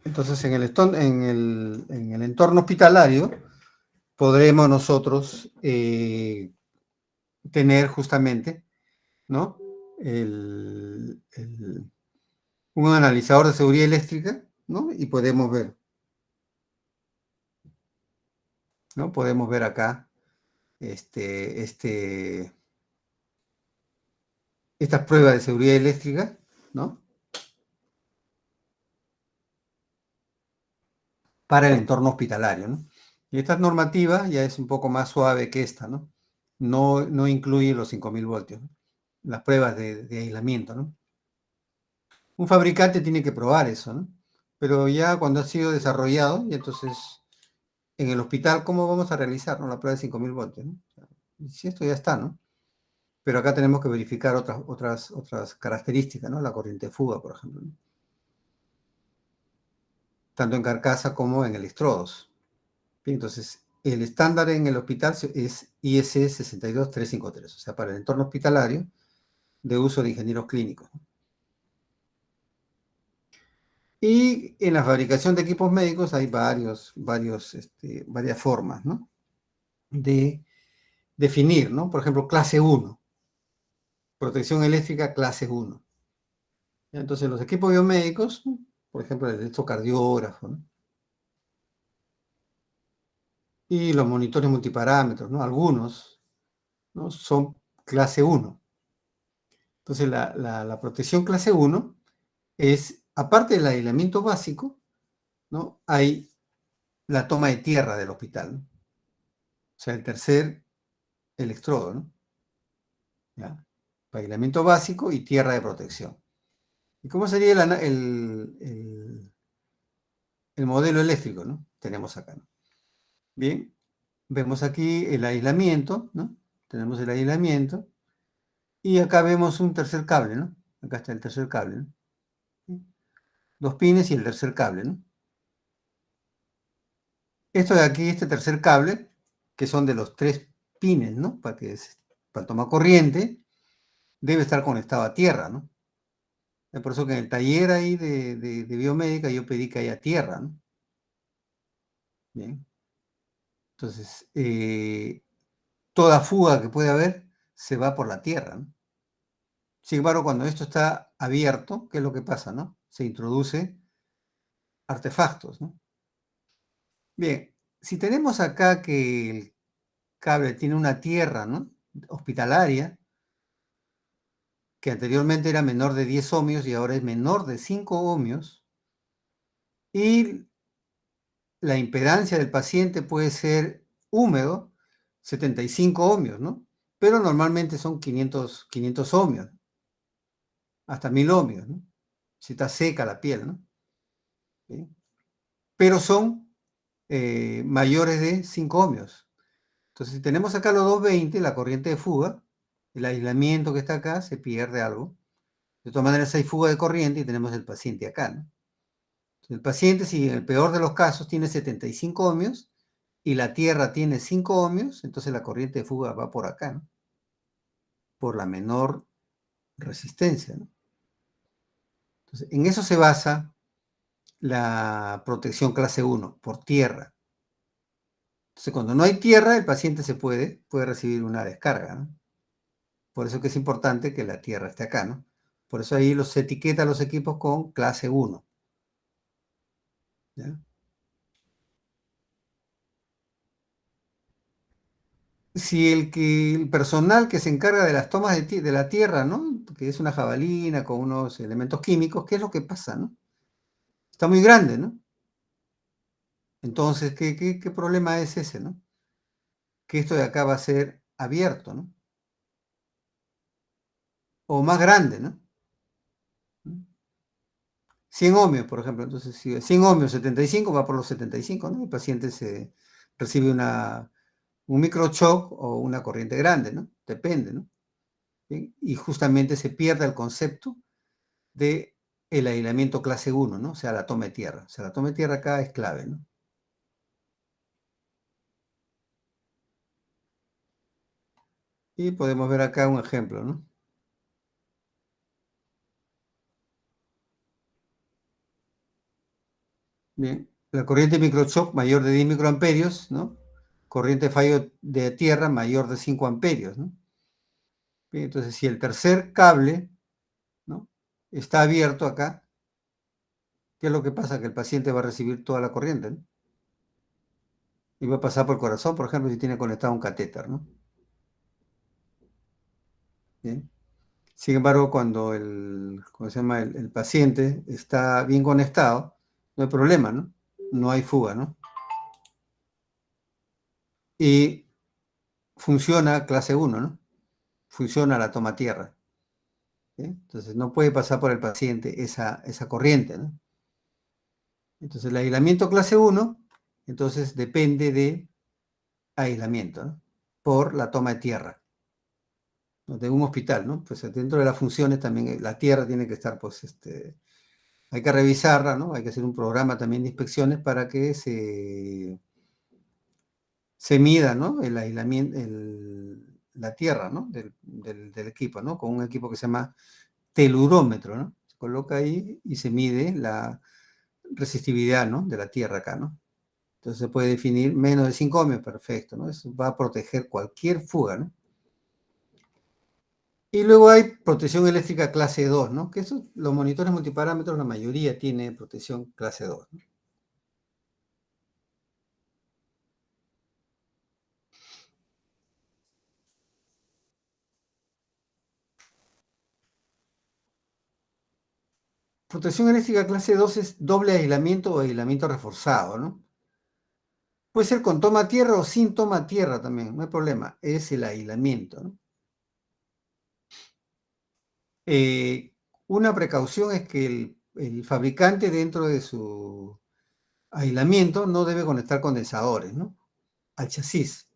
Entonces, en el entorno hospitalario podremos nosotros tener justamente, ¿no? Un analizador de seguridad eléctrica, ¿no? Y podemos ver, ¿no? Podemos ver acá estas pruebas de seguridad eléctrica, ¿no? Para el entorno hospitalario, ¿no? Y esta normativa ya es un poco más suave que esta, ¿no? No incluye los 5000 voltios, ¿no? Las pruebas de aislamiento, ¿no? Un fabricante tiene que probar eso, ¿no? Pero ya cuando ha sido desarrollado, y entonces en el hospital, ¿cómo vamos a realizar, ¿no? La prueba de 5000 voltios, ¿no? Si esto ya está, ¿no? Pero acá tenemos que verificar otras características, ¿no? La corriente de fuga, por ejemplo, ¿no? Tanto en carcasa como en electrodos. Bien, entonces, el estándar en el hospital es IS 62353, o sea, para el entorno hospitalario de uso de ingenieros clínicos. Y en la fabricación de equipos médicos hay varias formas, ¿no? De definir, ¿no? Por ejemplo, clase 1, protección eléctrica clase 1. Entonces, los equipos biomédicos, ¿no? Por ejemplo, el electrocardiógrafo, ¿no? Y los monitores multiparámetros, ¿no? Algunos, ¿no? Son clase 1. Entonces, la protección clase 1 es, aparte del aislamiento básico, ¿no? Hay la toma de tierra del hospital, ¿no? O sea, el tercer electrodo, ¿no? ¿Ya? Aislamiento básico y tierra de protección. ¿Y cómo sería el modelo eléctrico, ¿no? Tenemos acá, ¿no? Bien, vemos aquí el aislamiento, ¿no? Tenemos el aislamiento y acá vemos un tercer cable, ¿no? Acá está el tercer cable, ¿no? Dos pines y el tercer cable, ¿no? Esto de aquí, este tercer cable, que son de los tres pines, ¿no? Para tomar corriente, debe estar conectado a tierra, ¿no? Es por eso que en el taller ahí de biomédica yo pedí que haya tierra, ¿no? Bien. Entonces, toda fuga que puede haber se va por la tierra, ¿no? Sin embargo, cuando esto está abierto, ¿qué es lo que pasa, no? Se introduce artefactos, ¿no? Bien, si tenemos acá que el cable tiene una tierra, ¿no? Hospitalaria, que anteriormente era menor de 10 ohmios y ahora es menor de 5 ohmios, y la impedancia del paciente puede ser húmedo, 75 ohmios, ¿no? Pero normalmente son 500 ohmios, hasta 1000 ohmios, ¿no? Si está seca la piel, ¿no? ¿Sí? Pero son mayores de 5 ohmios. Entonces, si tenemos acá los 220, la corriente de fuga, el aislamiento que está acá, se pierde algo. De todas maneras, hay fuga de corriente y tenemos el paciente acá, ¿no? El paciente, si en el peor de los casos tiene 75 ohmios y la tierra tiene 5 ohmios, entonces la corriente de fuga va por acá, ¿no? Por la menor resistencia, ¿no? Entonces, en eso se basa la protección clase 1, por tierra. Entonces, cuando no hay tierra, el paciente puede recibir una descarga, ¿no? Por eso que es importante que la tierra esté acá, ¿no? Por eso ahí se etiqueta los equipos con clase 1, ¿ya? Si el personal que se encarga de las tomas de la tierra, ¿no? Que es una jabalina con unos elementos químicos, ¿qué es lo que pasa, no? Está muy grande, ¿no? Entonces, ¿qué problema es ese, no? Que esto de acá va a ser abierto, ¿no? O más grande, ¿no? 100 ohmios, por ejemplo. Entonces, si es 100 ohmios, 75 va por los 75, ¿no? El paciente recibe un microchoc o una corriente grande, ¿no? Depende, ¿no? ¿Bien? Y justamente se pierde el concepto de el aislamiento clase 1, ¿no? O sea, la toma de tierra. O sea, la toma de tierra acá es clave, ¿no? Y podemos ver acá un ejemplo, ¿no? Bien, la corriente microchoc mayor de 10 microamperios, ¿no? Corriente fallo de tierra mayor de 5 amperios, ¿no? Bien, entonces, si el tercer cable, ¿no? Está abierto acá, ¿qué es lo que pasa? Que el paciente va a recibir toda la corriente, ¿no? Y va a pasar por el corazón, por ejemplo, si tiene conectado un catéter, ¿no? Bien. Sin embargo, cuando ¿cómo se llama? El paciente está bien conectado, no hay problema, ¿no? No hay fuga, ¿no? Y funciona clase 1, ¿no? Funciona la toma tierra, ¿sí? Entonces no puede pasar por el paciente esa corriente, ¿no? Entonces el aislamiento clase 1, entonces depende de aislamiento, ¿no? Por la toma de tierra, ¿no? De un hospital, ¿no? Pues dentro de las funciones también la tierra tiene que estar, pues, hay que revisarla, ¿no? Hay que hacer un programa también de inspecciones para que se mida, ¿no? El aislamiento, la tierra, ¿no? Del equipo, ¿no? Con un equipo que se llama telurómetro, ¿no? Se coloca ahí y se mide la resistividad, ¿no? De la tierra acá, ¿no? Entonces se puede definir menos de 5 ohmios, perfecto, ¿no? Eso va a proteger cualquier fuga, ¿no? Y luego hay protección eléctrica clase 2, ¿no? Que eso, los monitores multiparámetros, la mayoría tiene protección clase 2, ¿no? Protección eléctrica clase 2 es doble aislamiento o aislamiento reforzado, ¿no? Puede ser con toma tierra o sin toma tierra también, no hay problema, es el aislamiento, ¿no? Eh, una precaución es que el fabricante dentro de su aislamiento no debe conectar condensadores, ¿no? Al chasis,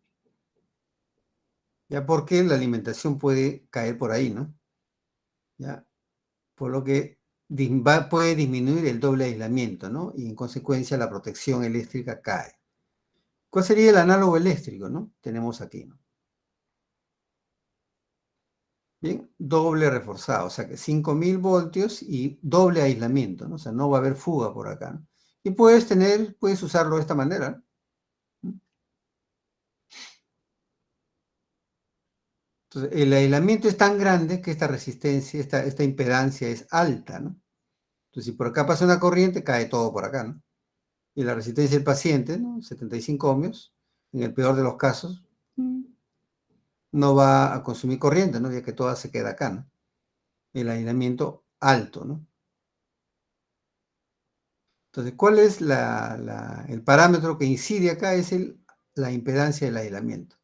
ya porque la alimentación puede caer por ahí, ¿no? Ya, por lo que puede disminuir el doble aislamiento, ¿no? Y en consecuencia la protección eléctrica cae. ¿Cuál sería el análogo eléctrico, no? Tenemos aquí, ¿no? Bien, doble reforzado, o sea que 5000 voltios y doble aislamiento, ¿no? O sea, no va a haber fuga por acá, ¿no? Y puedes usarlo de esta manera, ¿no? Entonces, el aislamiento es tan grande que esta resistencia, esta impedancia es alta, ¿no? Entonces, si por acá pasa una corriente, cae todo por acá, ¿no? Y la resistencia del paciente, ¿no? 75 ohmios, en el peor de los casos, no va a consumir corriente, ¿no? Ya que toda se queda acá, ¿no? El aislamiento alto, ¿no? Entonces, ¿cuál es el parámetro que incide acá? Es la impedancia del aislamiento.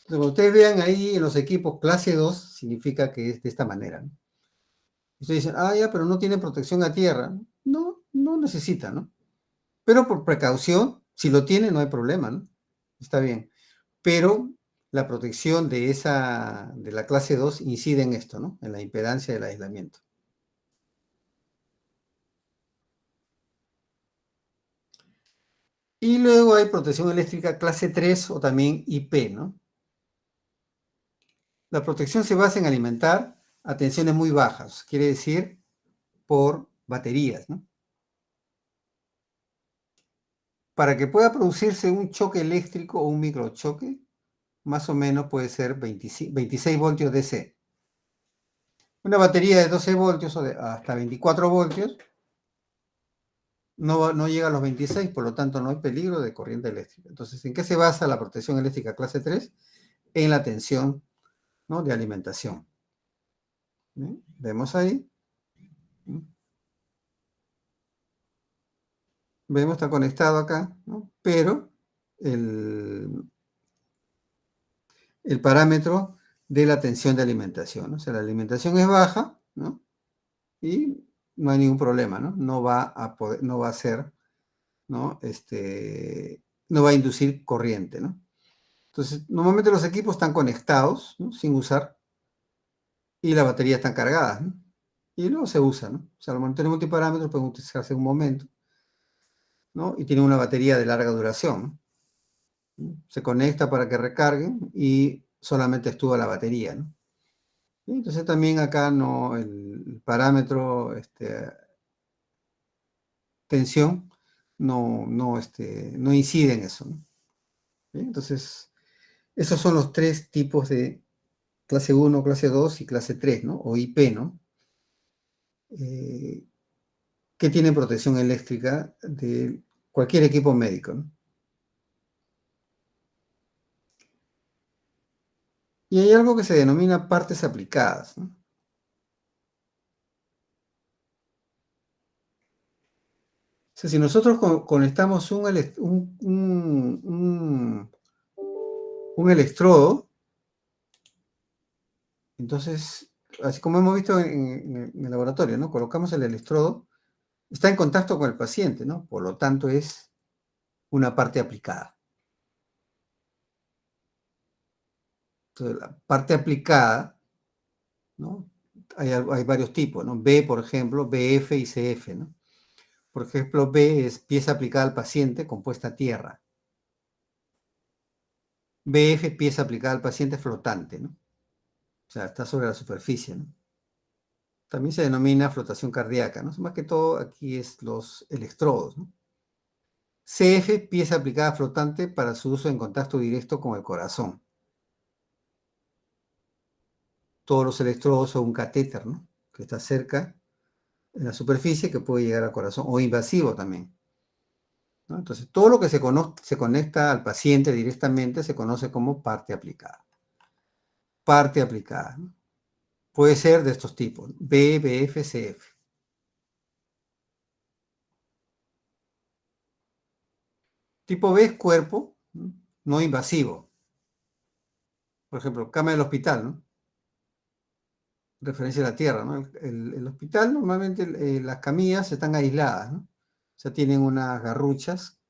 Entonces, cuando ustedes vean ahí en los equipos clase 2, significa que es de esta manera, ¿no? Y ustedes dicen, ah, ya, pero no tiene protección a tierra. No, no necesita, ¿no? Pero por precaución, si lo tiene, no hay problema, ¿no? Está bien. Pero la protección de la clase 2 incide en esto, ¿no? En la impedancia del aislamiento. Y luego hay protección eléctrica clase 3 o también IP, ¿no? La protección se basa en alimentar a tensiones muy bajas, quiere decir por baterías, ¿no? Para que pueda producirse un choque eléctrico o un microchoque, más o menos puede ser 26 voltios DC. Una batería de 12 voltios o hasta 24 voltios no llega a los 26, por lo tanto no hay peligro de corriente eléctrica. Entonces, ¿en qué se basa la protección eléctrica clase 3? En la tensión, ¿no?, de alimentación. ¿Bien? Vemos ahí. Vemos, está conectado acá, ¿no? Pero el parámetro de la tensión de alimentación, ¿no? O sea, la alimentación es baja, ¿no? Y no hay ningún problema, ¿no? No va a ser, ¿no? No va a inducir corriente, ¿no? Entonces, normalmente los equipos están conectados, ¿no?, sin usar, y las baterías están cargadas, ¿no? Y luego se usa, ¿no? O sea, los monitores multiparámetros pueden utilizarse en un momento, ¿no? Y tienen una batería de larga duración, ¿no? Se conecta para que recarguen y solamente estuvo la batería, ¿no? Y entonces también acá no, el parámetro tensión no incide en eso, ¿no? ¿Bien? Entonces, esos son los tres tipos de clase 1, clase 2 y clase 3, ¿no? O IP, ¿no? Que tienen protección eléctrica de cualquier equipo médico, ¿no? Y hay algo que se denomina partes aplicadas, ¿no? O sea, si nosotros conectamos un electrodo, entonces, así como hemos visto en el laboratorio, ¿no? Colocamos el electrodo, está en contacto con el paciente, ¿no? Por lo tanto, es una parte aplicada. Entonces, la parte aplicada, ¿no? Hay varios tipos, ¿no? B, por ejemplo, BF y CF, ¿no? Por ejemplo, B es pieza aplicada al paciente compuesta a tierra. BF, pieza aplicada al paciente flotante, ¿no? O sea, está sobre la superficie, ¿no? También se denomina flotación cardíaca, ¿no? Más que todo aquí es los electrodos, ¿no? CF, pieza aplicada flotante para su uso en contacto directo con el corazón. Todos los electrodos son un catéter, ¿no? Que está cerca en la superficie que puede llegar al corazón, o invasivo también, ¿no? Entonces, todo lo que se conecta al paciente directamente se conoce como parte aplicada. Parte aplicada, ¿no? Puede ser de estos tipos, B, BF, CF. Tipo B es cuerpo, ¿no?, no invasivo. Por ejemplo, cama del hospital, ¿no? Referencia a la tierra, ¿no? El hospital, normalmente las camillas están aisladas, ¿no? O sea, tienen unas garruchas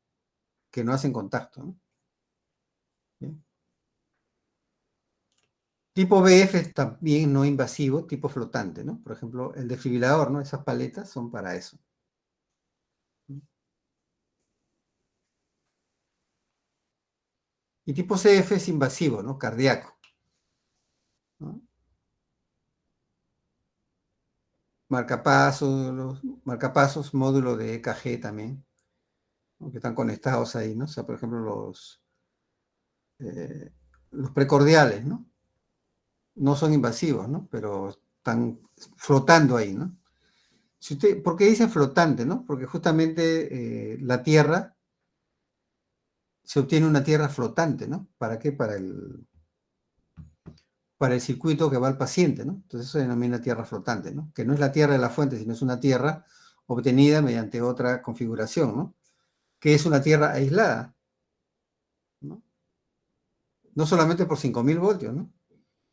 que no hacen contacto, ¿no? ¿Bien? Tipo BF es también no invasivo, tipo flotante, ¿no? Por ejemplo, el desfibrilador, ¿no? Esas paletas son para eso. Y tipo CF es invasivo, ¿no? Cardíaco, ¿no? Marcapasos, módulo de EKG también, ¿no?, que están conectados ahí, ¿no? O sea, por ejemplo, los precordiales, ¿no? No son invasivos, ¿no? Pero están flotando ahí, ¿no? ¿Por qué dice flotante, no? Porque justamente la Tierra, se obtiene una Tierra flotante, ¿no? ¿Para qué? Para el circuito que va al paciente, ¿no? Entonces eso se denomina tierra flotante, ¿no? Que no es la tierra de la fuente, sino es una tierra obtenida mediante otra configuración, ¿no? Que es una tierra aislada, ¿no? No solamente por 5000 voltios, ¿no?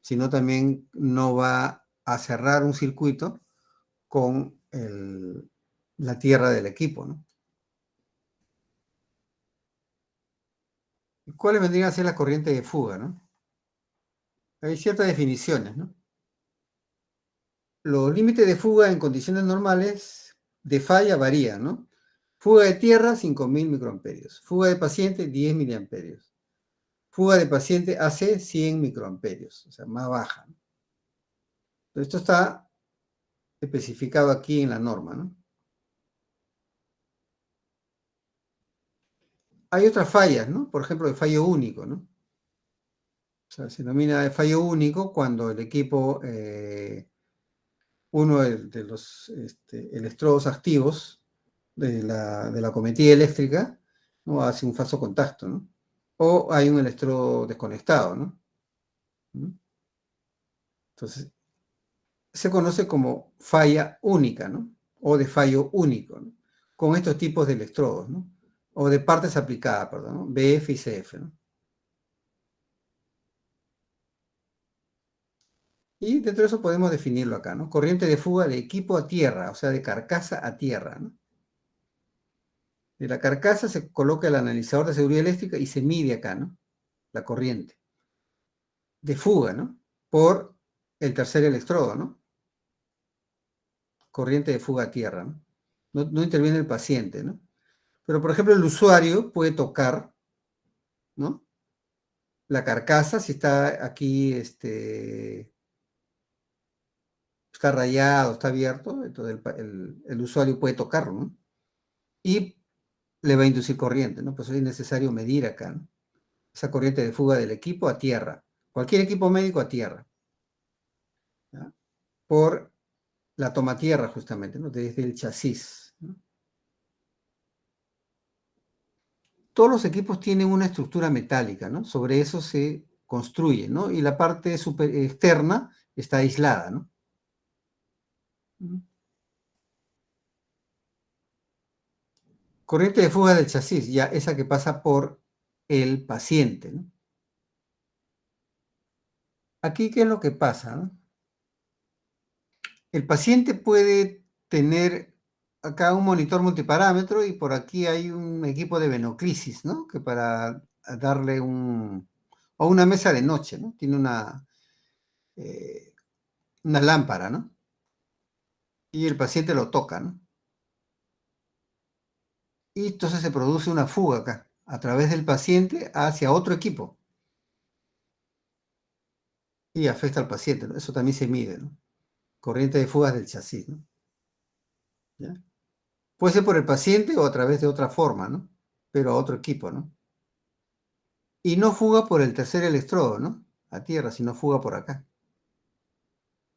Sino también no va a cerrar un circuito con la tierra del equipo, ¿no? ¿Cuáles vendrían a ser las corrientes de fuga, no? Hay ciertas definiciones, ¿no? Los límites de fuga en condiciones normales de falla varían, ¿no? Fuga de tierra, 5000 microamperios. Fuga de paciente, 10 miliamperios. Fuga de paciente AC, 100 microamperios, o sea, más baja, ¿no? Esto está especificado aquí en la norma, ¿no? Hay otras fallas, ¿no? Por ejemplo, el fallo único, ¿no? O sea, se denomina de fallo único cuando el equipo, uno de los electrodos activos de la cometida eléctrica, ¿no? Hace un falso contacto, ¿no? O hay un electrodo desconectado, ¿no? ¿Mm? Entonces, se conoce como falla única, ¿no? O de fallo único, ¿no? Con estos tipos de electrodos, ¿no? O de partes aplicadas, perdón, ¿no? BF y CF, ¿no? Y dentro de eso podemos definirlo acá, ¿no? Corriente de fuga de equipo a tierra, o sea, de carcasa a tierra, ¿no? De la carcasa se coloca el analizador de seguridad eléctrica y se mide acá, ¿no? La corriente de fuga, ¿no? Por el tercer electrodo, ¿no? Corriente de fuga a tierra, ¿no? No interviene el paciente, ¿no? Pero, por ejemplo, el usuario puede tocar, ¿no? La carcasa, si está aquí, está rayado, está abierto, entonces el usuario puede tocarlo, ¿no? Y le va a inducir corriente, ¿no? Pues es necesario medir acá, ¿no? Esa corriente de fuga del equipo a tierra. Cualquier equipo médico a tierra, ¿ya? Por la toma tierra, justamente, ¿no? Desde el chasis, ¿no? Todos los equipos tienen una estructura metálica, ¿no? Sobre eso se construye, ¿no? Y la parte externa está aislada, ¿no? Corriente de fuga del chasis, ya esa que pasa por el paciente, ¿no? Aquí, ¿qué es lo que pasa, no? El paciente puede tener acá un monitor multiparámetro y por aquí hay un equipo de venoclisis, ¿no? Que para darle o una mesa de noche, ¿no? Tiene eh, una lámpara, ¿no? Y el paciente lo toca, ¿no? Y entonces se produce una fuga acá, a través del paciente hacia otro equipo y afecta al paciente, ¿no? Eso también se mide, ¿no? Corriente de fugas del chasis, ¿no? ¿Ya? Puede ser por el paciente o a través de otra forma, ¿no? Pero a otro equipo, ¿no? Y no fuga por el tercer electrodo, ¿no? A tierra, sino fuga por acá.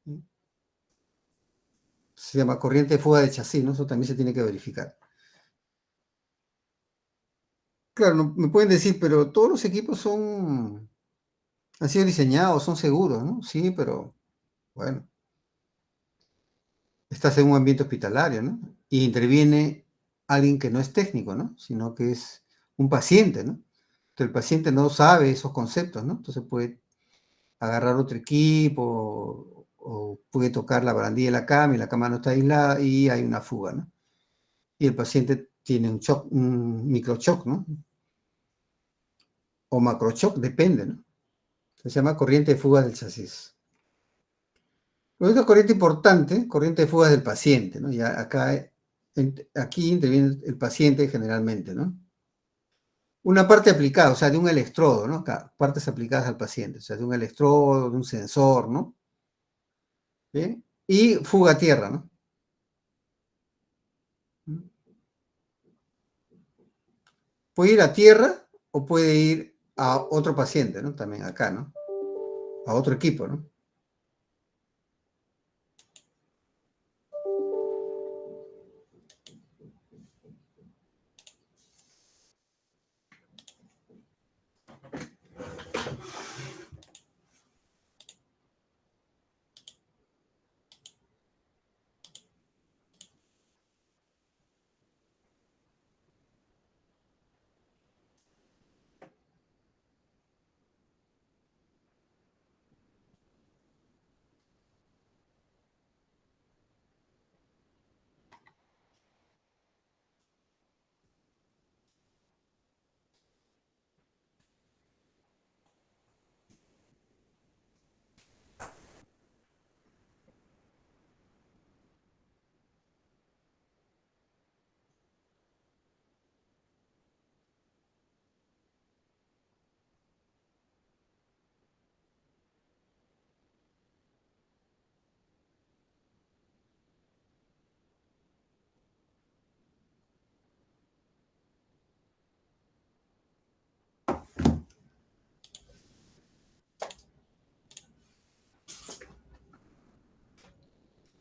¿Sí? Se llama corriente de fuga de chasis, ¿no? Eso también se tiene que verificar. Claro, me pueden decir, pero todos los equipos han sido diseñados, son seguros, ¿no? Sí, pero bueno, estás en un ambiente hospitalario, ¿no? Y interviene alguien que no es técnico, ¿no? Sino que es un paciente, ¿no? Entonces el paciente no sabe esos conceptos, ¿no? Entonces puede agarrar otro equipo o puede tocar la barandilla de la cama y la cama no está aislada y hay una fuga, ¿no? Y el paciente tiene un shock, un microchoc, ¿no? O macrochoc, depende, ¿no? Se llama corriente de fuga del chasis. Otra corriente importante, corriente de fugas del paciente, ¿no? Ya acá, aquí interviene el paciente generalmente, ¿no? Una parte aplicada, o sea, de un electrodo, ¿no? Acá, partes aplicadas al paciente, o sea, de un electrodo, de un sensor, ¿no? ¿Bien? Y fuga a tierra, ¿no? Puede ir a tierra o puede ir a otro paciente, ¿no? También acá, ¿no? A otro equipo, ¿no?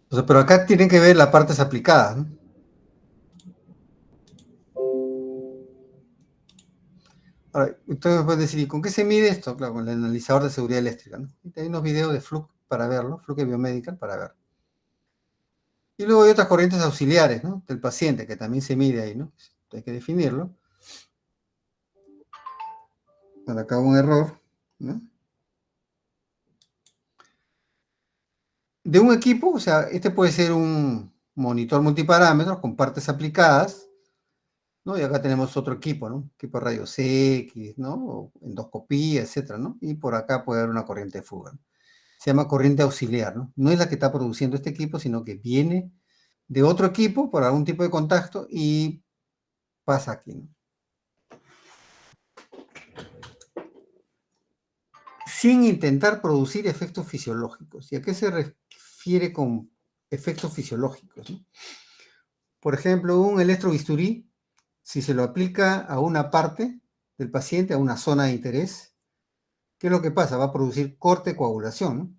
O sea, pero acá tienen que ver las partes aplicadas, ¿no? Ahora, entonces puedes decir, ¿y con qué se mide esto? Claro, con el analizador de seguridad eléctrica, ¿no? Y hay unos videos de Fluke para verlo, Fluke Biomedical para ver. Y luego hay otras corrientes auxiliares, ¿no? Del paciente, que también se mide ahí, ¿no? Hay que definirlo. Bueno, acá hubo un error, ¿no? De un equipo, o sea, este puede ser un monitor multiparámetros con partes aplicadas, ¿no? Y acá tenemos otro equipo, ¿no? Equipo de rayos X, ¿no? O endoscopía, etcétera, ¿no? Y por acá puede haber una corriente de fuga, ¿no? Se llama corriente auxiliar, ¿no? No es la que está produciendo este equipo, sino que viene de otro equipo por algún tipo de contacto y pasa aquí, ¿no? Sin intentar producir efectos fisiológicos. ¿Y a qué se refiere con efectos fisiológicos, ¿no? Por ejemplo, un electrobisturí, si se lo aplica a una parte del paciente, a una zona de interés, ¿qué es lo que pasa? Va a producir corte coagulación, ¿no?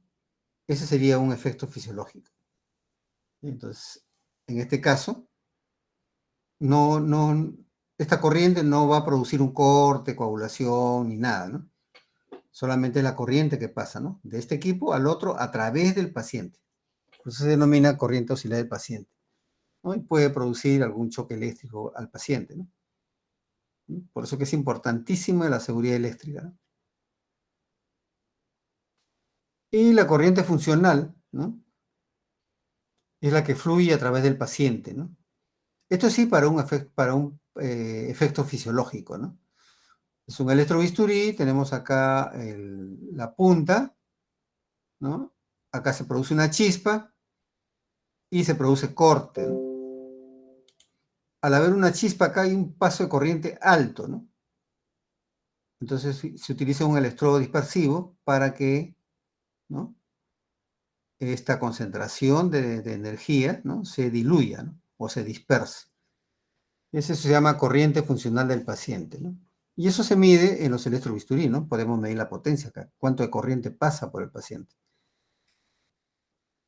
Ese sería un efecto fisiológico. Entonces, en este caso, esta corriente no va a producir un corte, coagulación ni nada, ¿no? Solamente la corriente que pasa, ¿no? De este equipo al otro a través del paciente. Por eso se denomina corriente auxiliar del paciente, ¿no? Y puede producir algún choque eléctrico al paciente, ¿no? Por eso que es importantísima la seguridad eléctrica, ¿no? Y la corriente funcional, ¿no? Es la que fluye a través del paciente, ¿no? Esto sí para un efecto fisiológico, ¿no? Es un electrobisturí, tenemos acá la punta, ¿no? Acá se produce una chispa y se produce corte, ¿no? Al haber una chispa acá hay un paso de corriente alto, ¿no? Entonces se utiliza un electrodo dispersivo para que, ¿no? Esta concentración de energía, ¿no? Se diluya, ¿no? O se disperse. Ese se llama corriente funcional del paciente, ¿no? Y eso se mide en los electrobisturí, ¿no? Podemos medir la potencia acá, cuánto de corriente pasa por el paciente.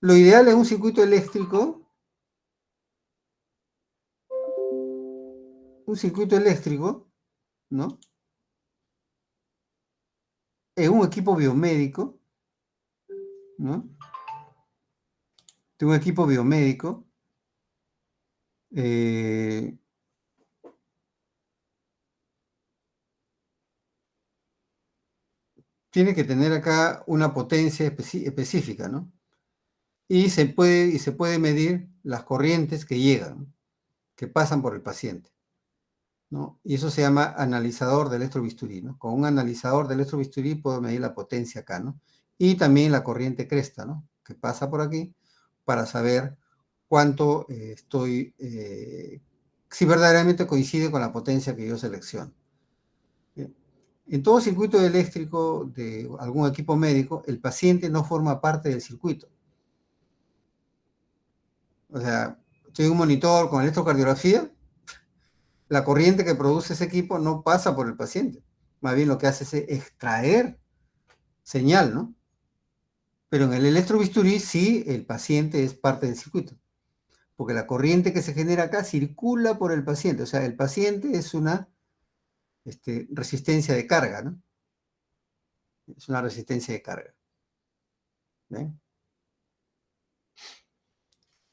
Lo ideal es un circuito eléctrico, ¿no? En un equipo biomédico, ¿no? De un equipo biomédico, eh, tiene que tener acá una potencia específica, ¿no? Y se puede medir las corrientes que llegan, ¿no? Que pasan por el paciente, ¿no? Y eso se llama analizador de electrobisturí, ¿no? Con un analizador de electrobisturí puedo medir la potencia acá, ¿no? Y también la corriente cresta, ¿no? Que pasa por aquí para saber cuánto si verdaderamente coincide con la potencia que yo selecciono. Bien. En todo circuito eléctrico de algún equipo médico, el paciente no forma parte del circuito. O sea, estoy en un monitor con electrocardiografía, la corriente que produce ese equipo no pasa por el paciente. Más bien lo que hace es extraer señal, ¿no? Pero en el electrobisturí sí el paciente es parte del circuito, porque la corriente que se genera acá circula por el paciente. O sea, el paciente es una resistencia de carga, ¿no? Es una resistencia de carga. ¿Ven?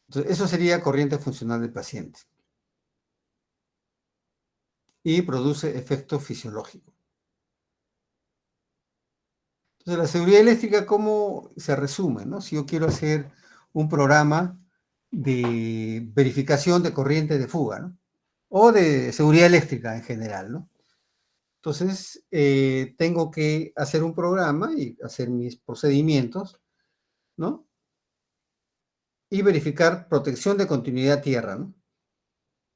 Entonces, eso sería corriente funcional del paciente. Y produce efecto fisiológico. Entonces, la seguridad eléctrica, ¿cómo se resume, no? Si yo quiero hacer un programa de verificación de corriente de fuga, ¿no? O de seguridad eléctrica en general, ¿no? Entonces, tengo que hacer un programa y hacer mis procedimientos, ¿no? Y verificar protección de continuidad tierra, ¿no?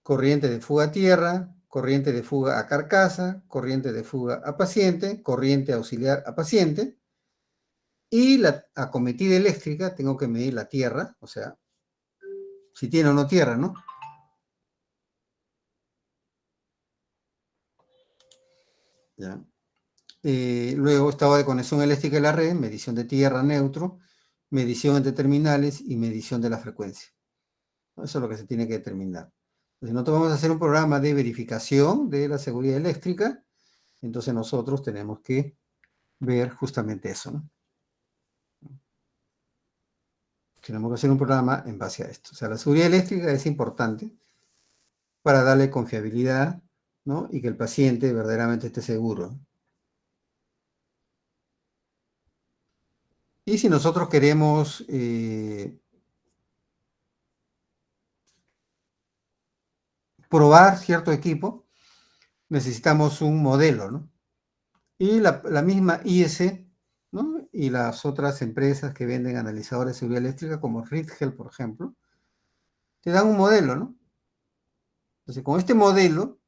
Corriente de fuga a tierra, corriente de fuga a carcasa, corriente de fuga a paciente, corriente auxiliar a paciente, y la acometida eléctrica tengo que medir la tierra, o sea, si tiene o no tierra, ¿no? ¿Ya? Luego estado de conexión eléctrica de la red, medición de tierra neutro, medición entre terminales y medición de la frecuencia. Eso es lo que se tiene que determinar. Si nosotros vamos a hacer un programa de verificación de la seguridad eléctrica, entonces nosotros tenemos que ver justamente eso, ¿no? Tenemos que hacer un programa en base a esto. O sea, la seguridad eléctrica es importante para darle confiabilidad, ¿no? Y que el paciente verdaderamente esté seguro. Y si nosotros queremos probar cierto equipo, necesitamos un modelo, ¿no? Y la misma IEC, ¿no? Y las otras empresas que venden analizadores de seguridad eléctrica, como Ritgel, por ejemplo, te dan un modelo, ¿no? Entonces, con este modelo,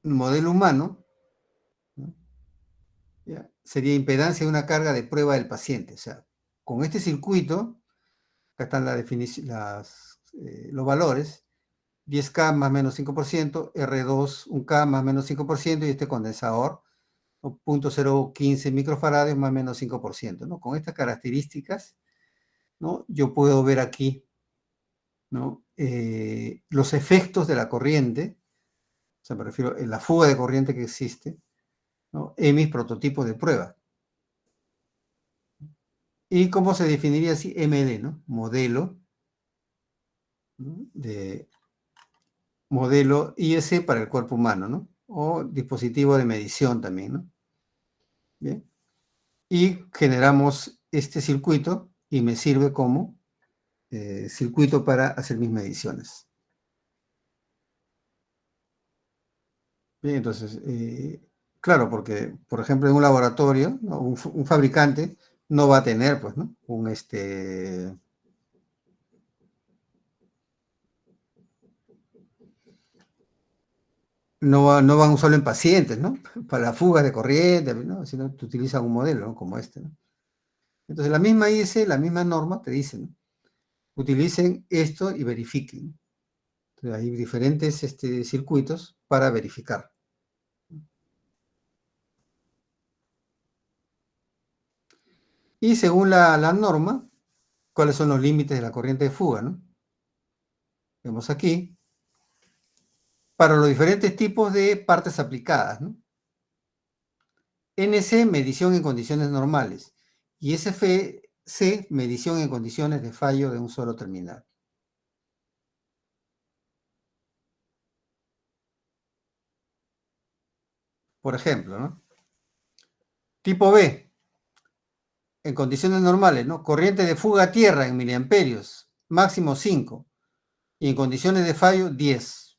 un modelo humano, ¿no? ¿Ya? Sería impedancia de una carga de prueba del paciente. O sea, con este circuito, acá están los valores, 10K más menos 5%, R2 1K más menos 5%, y este condensador, ¿no? 0.015 microfarads más menos 5%, ¿no? Con estas características, ¿no? Yo puedo ver aquí, ¿no? Los efectos de la corriente, o sea, me refiero a la fuga de corriente que existe, ¿no? En mis prototipos de prueba. ¿Y cómo se definiría así? MD, ¿no? Modelo, ¿no? De modelo IS para el cuerpo humano, ¿no? O dispositivo de medición también, ¿no? Bien. Y generamos este circuito y me sirve como circuito para hacer mis mediciones. Bien, entonces, claro, porque, por ejemplo, en un laboratorio, ¿no? un fabricante no va a tener, pues, ¿no? No van a usarlo en pacientes, ¿no? Para fugas de corriente, ¿no? Sino que utilizan un modelo, ¿no? Como este, ¿no? Entonces, la misma IS, la misma norma te dice, ¿no? Utilicen esto y verifiquen. Entonces, hay diferentes circuitos para verificar. Y según la norma, ¿cuáles son los límites de la corriente de fuga, ¿no? Vemos aquí, para los diferentes tipos de partes aplicadas, ¿no? NC, medición en condiciones normales, y SFC, medición en condiciones de fallo de un solo terminal. Por ejemplo, ¿no? Tipo B, en condiciones normales, ¿no? Corriente de fuga a tierra en miliamperios, máximo 5, y en condiciones de fallo 10.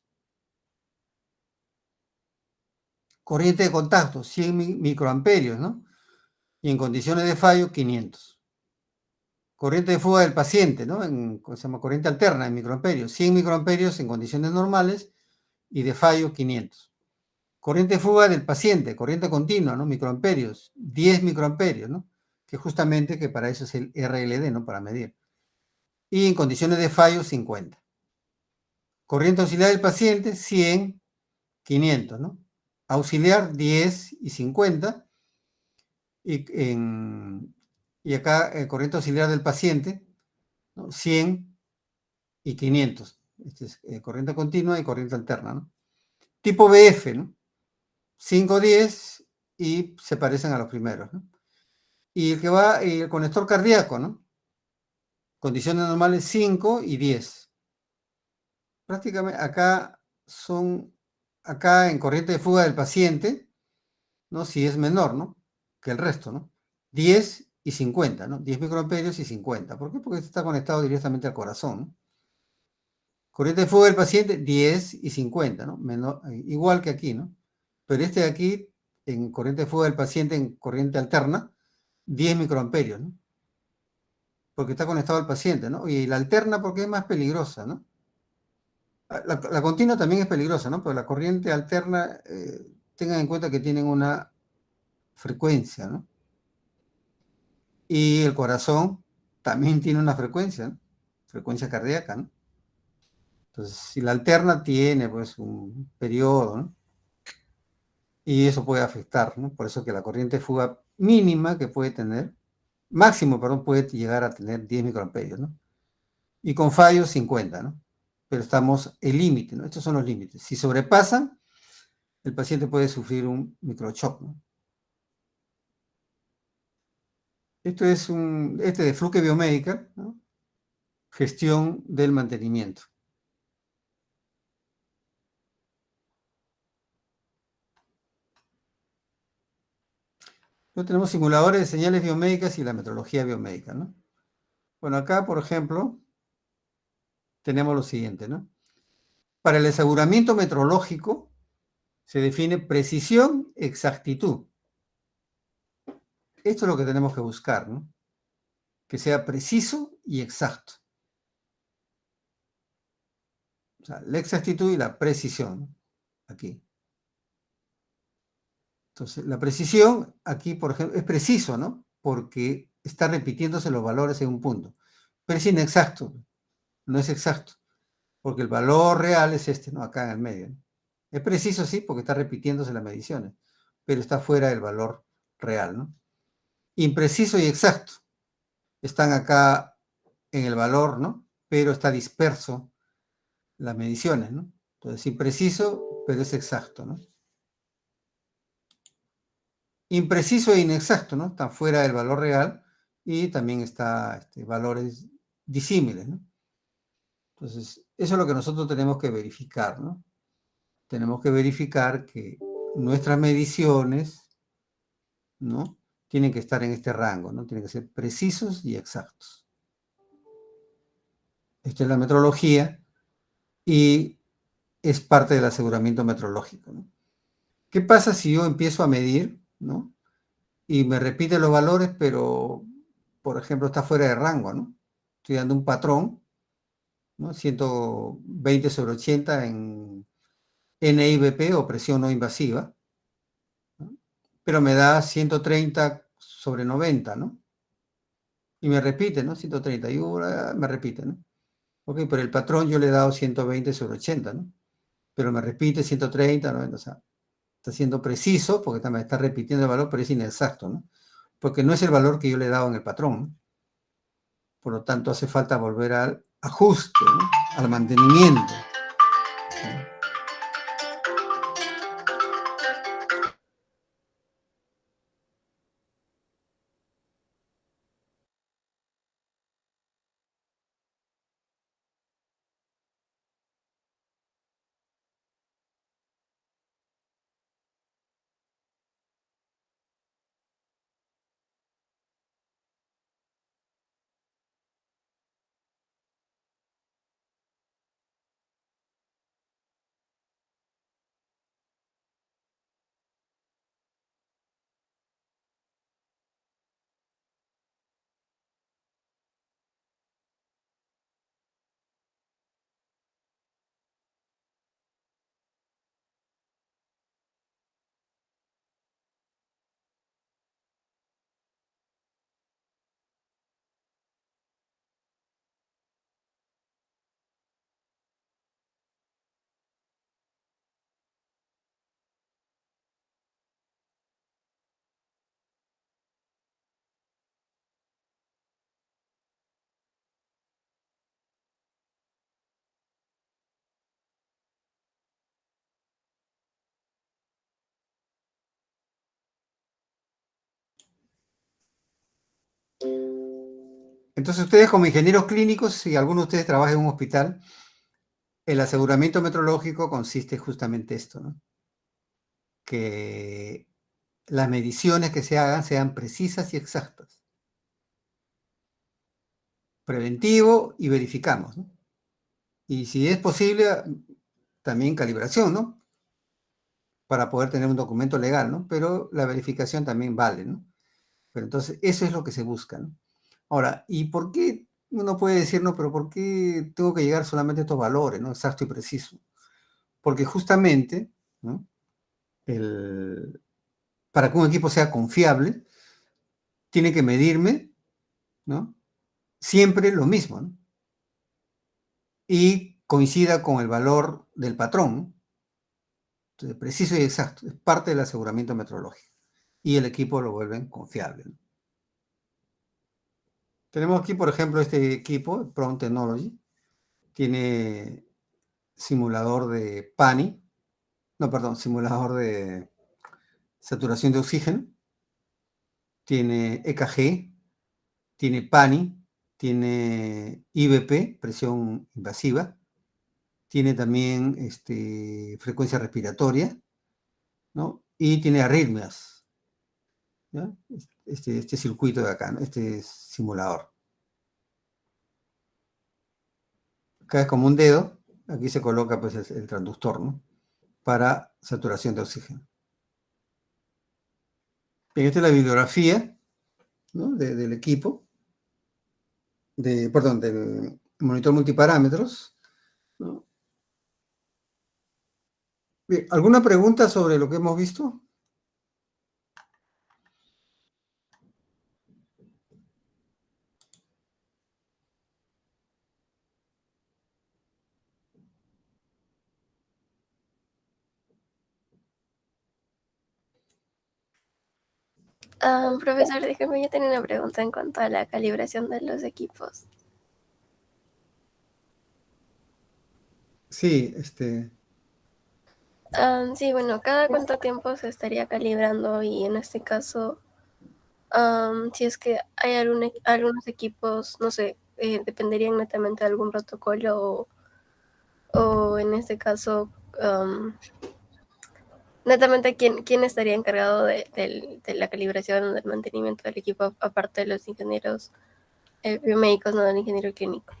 Corriente de contacto, 100 microamperios, ¿no? Y en condiciones de fallo 500. Corriente de fuga del paciente, ¿no? Se llama corriente alterna en microamperios, 100 microamperios en condiciones normales y de fallo 500. Corriente de fuga del paciente, corriente continua, ¿no? Microamperios, 10 microamperios, ¿no? Que justamente que para eso es el RLD, ¿no? Para medir. Y en condiciones de fallo 50. Corriente auxiliar del paciente, 100, 500, ¿no? Auxiliar 10 y 50. Y acá corriente auxiliar del paciente, ¿no? 100 y 500. Este es corriente continua y corriente alterna, ¿no? Tipo BF, ¿no? 5, 10 y se parecen a los primeros, ¿no? Y el que va, el conector cardíaco, ¿no? Condiciones normales 5 y 10. Prácticamente acá en corriente de fuga del paciente, ¿no? Si es menor, ¿no? Que el resto, ¿no? 10 y 50, ¿no? 10 microamperios y 50. ¿Por qué? Porque está conectado directamente al corazón, ¿no? Corriente de fuga del paciente, 10 y 50, ¿no? Igual que aquí, ¿no? Pero este de aquí, en corriente de fuga del paciente, en corriente alterna, 10 microamperios, ¿no? Porque está conectado al paciente, ¿no? Y la alterna porque es más peligrosa, ¿no? La continua también es peligrosa, ¿no? Pero la corriente alterna, tengan en cuenta que tienen una frecuencia, ¿no? Y el corazón también tiene una frecuencia, ¿no? Frecuencia cardíaca, ¿no? Entonces, si la alterna tiene, pues, un periodo, ¿no? y eso puede afectar, ¿no? Por eso que la corriente de fuga mínima que puede tener, máximo, perdón, puede llegar a tener 10 microamperios, ¿no? Y con fallos 50, ¿no? Pero estamos el límite, ¿no? Estos son los límites. Si sobrepasan, el paciente puede sufrir un microchoc, ¿no? Esto es de Fluke Biomédica, ¿no? Gestión del mantenimiento. Luego tenemos simuladores de señales biomédicas y la metrología biomédica, ¿no? Bueno, acá, por ejemplo, tenemos lo siguiente, ¿no? Para el aseguramiento metrológico se define precisión, exactitud. Esto es lo que tenemos que buscar, ¿no? Que sea preciso y exacto. O sea, la exactitud y la precisión, ¿no? Aquí. Entonces, la precisión aquí, por ejemplo, es preciso, ¿no? Porque está repitiéndose los valores en un punto. Pero es inexacto, no es exacto, porque el valor real es este, ¿no? Acá en el medio, ¿no? Es preciso, sí, porque está repitiéndose las mediciones, pero está fuera del valor real, ¿no? Impreciso y exacto están acá en el valor, ¿no? Pero está disperso las mediciones, ¿no? Entonces, impreciso, pero es exacto, ¿no? Impreciso e inexacto, ¿no? Están fuera del valor real y también está valores disímiles, ¿no? Entonces, eso es lo que nosotros tenemos que verificar, ¿no? Tenemos que verificar que nuestras mediciones, ¿no? Tienen que estar en este rango, ¿no? Tienen que ser precisos y exactos. Esta es la metrología y es parte del aseguramiento metrológico, ¿no? ¿Qué pasa si yo empiezo a medir, ¿no? Y me repite los valores, pero, por ejemplo, está fuera de rango, ¿no? Estoy dando un patrón, ¿no? 120/80 en NIBP o presión no invasiva, ¿no? Pero me da 130/90, ¿no? Y me repite, ¿no? 130, y me repite, ¿no? Ok, pero el patrón yo le he dado 120/80, ¿no? Pero me repite 130, 90, o sea, está siendo preciso porque me está repitiendo el valor, pero es inexacto, ¿no? Porque no es el valor que yo le he dado en el patrón, ¿no? Por lo tanto, hace falta volver al ajuste, ¿no? Al mantenimiento, ¿no? Entonces, ustedes como ingenieros clínicos, si alguno de ustedes trabaja en un hospital, el aseguramiento metrológico consiste justamente esto, ¿no? Que las mediciones que se hagan sean precisas y exactas. Preventivo y verificamos, ¿no? Y si es posible, también calibración, ¿no? Para poder tener un documento legal, ¿no? Pero la verificación también vale, ¿no? Pero entonces, eso es lo que se busca, ¿no? Ahora, ¿y por qué uno puede decir, no, pero por qué tengo que llegar solamente a estos valores, ¿no? Exacto y preciso? Porque justamente, ¿no? Para que un equipo sea confiable, tiene que medirme, ¿no? Siempre lo mismo, ¿no? Y coincida con el valor del patrón, ¿no? preciso y exacto, es parte del aseguramiento metrológico. Y el equipo lo vuelven confiable, ¿no? Tenemos aquí, por ejemplo, este equipo, Prone Technology, tiene simulador de PANI, no, perdón, simulador de saturación de oxígeno, tiene EKG, tiene PANI, tiene IBP, presión invasiva, tiene también frecuencia respiratoria, ¿no? Y tiene arritmias, ¿ya? Este circuito de acá, ¿no? Este simulador. Acá es como un dedo, aquí se coloca pues el transductor, ¿no? Para saturación de oxígeno. Bien, esta es la bibliografía, ¿no? Del equipo, perdón, del monitor multiparámetros, ¿no? Bien, ¿alguna pregunta sobre lo que hemos visto? Profesor, déjeme, yo tenía una pregunta en cuanto a la calibración de los equipos. Sí, Sí, bueno, ¿cada cuánto tiempo se estaría calibrando? Y en este caso, si es que hay algunos equipos, no sé, dependerían netamente de algún protocolo o en este caso, netamente quién estaría encargado de la calibración o del mantenimiento del equipo, aparte de los ingenieros biomédicos, no del ingeniero clínico.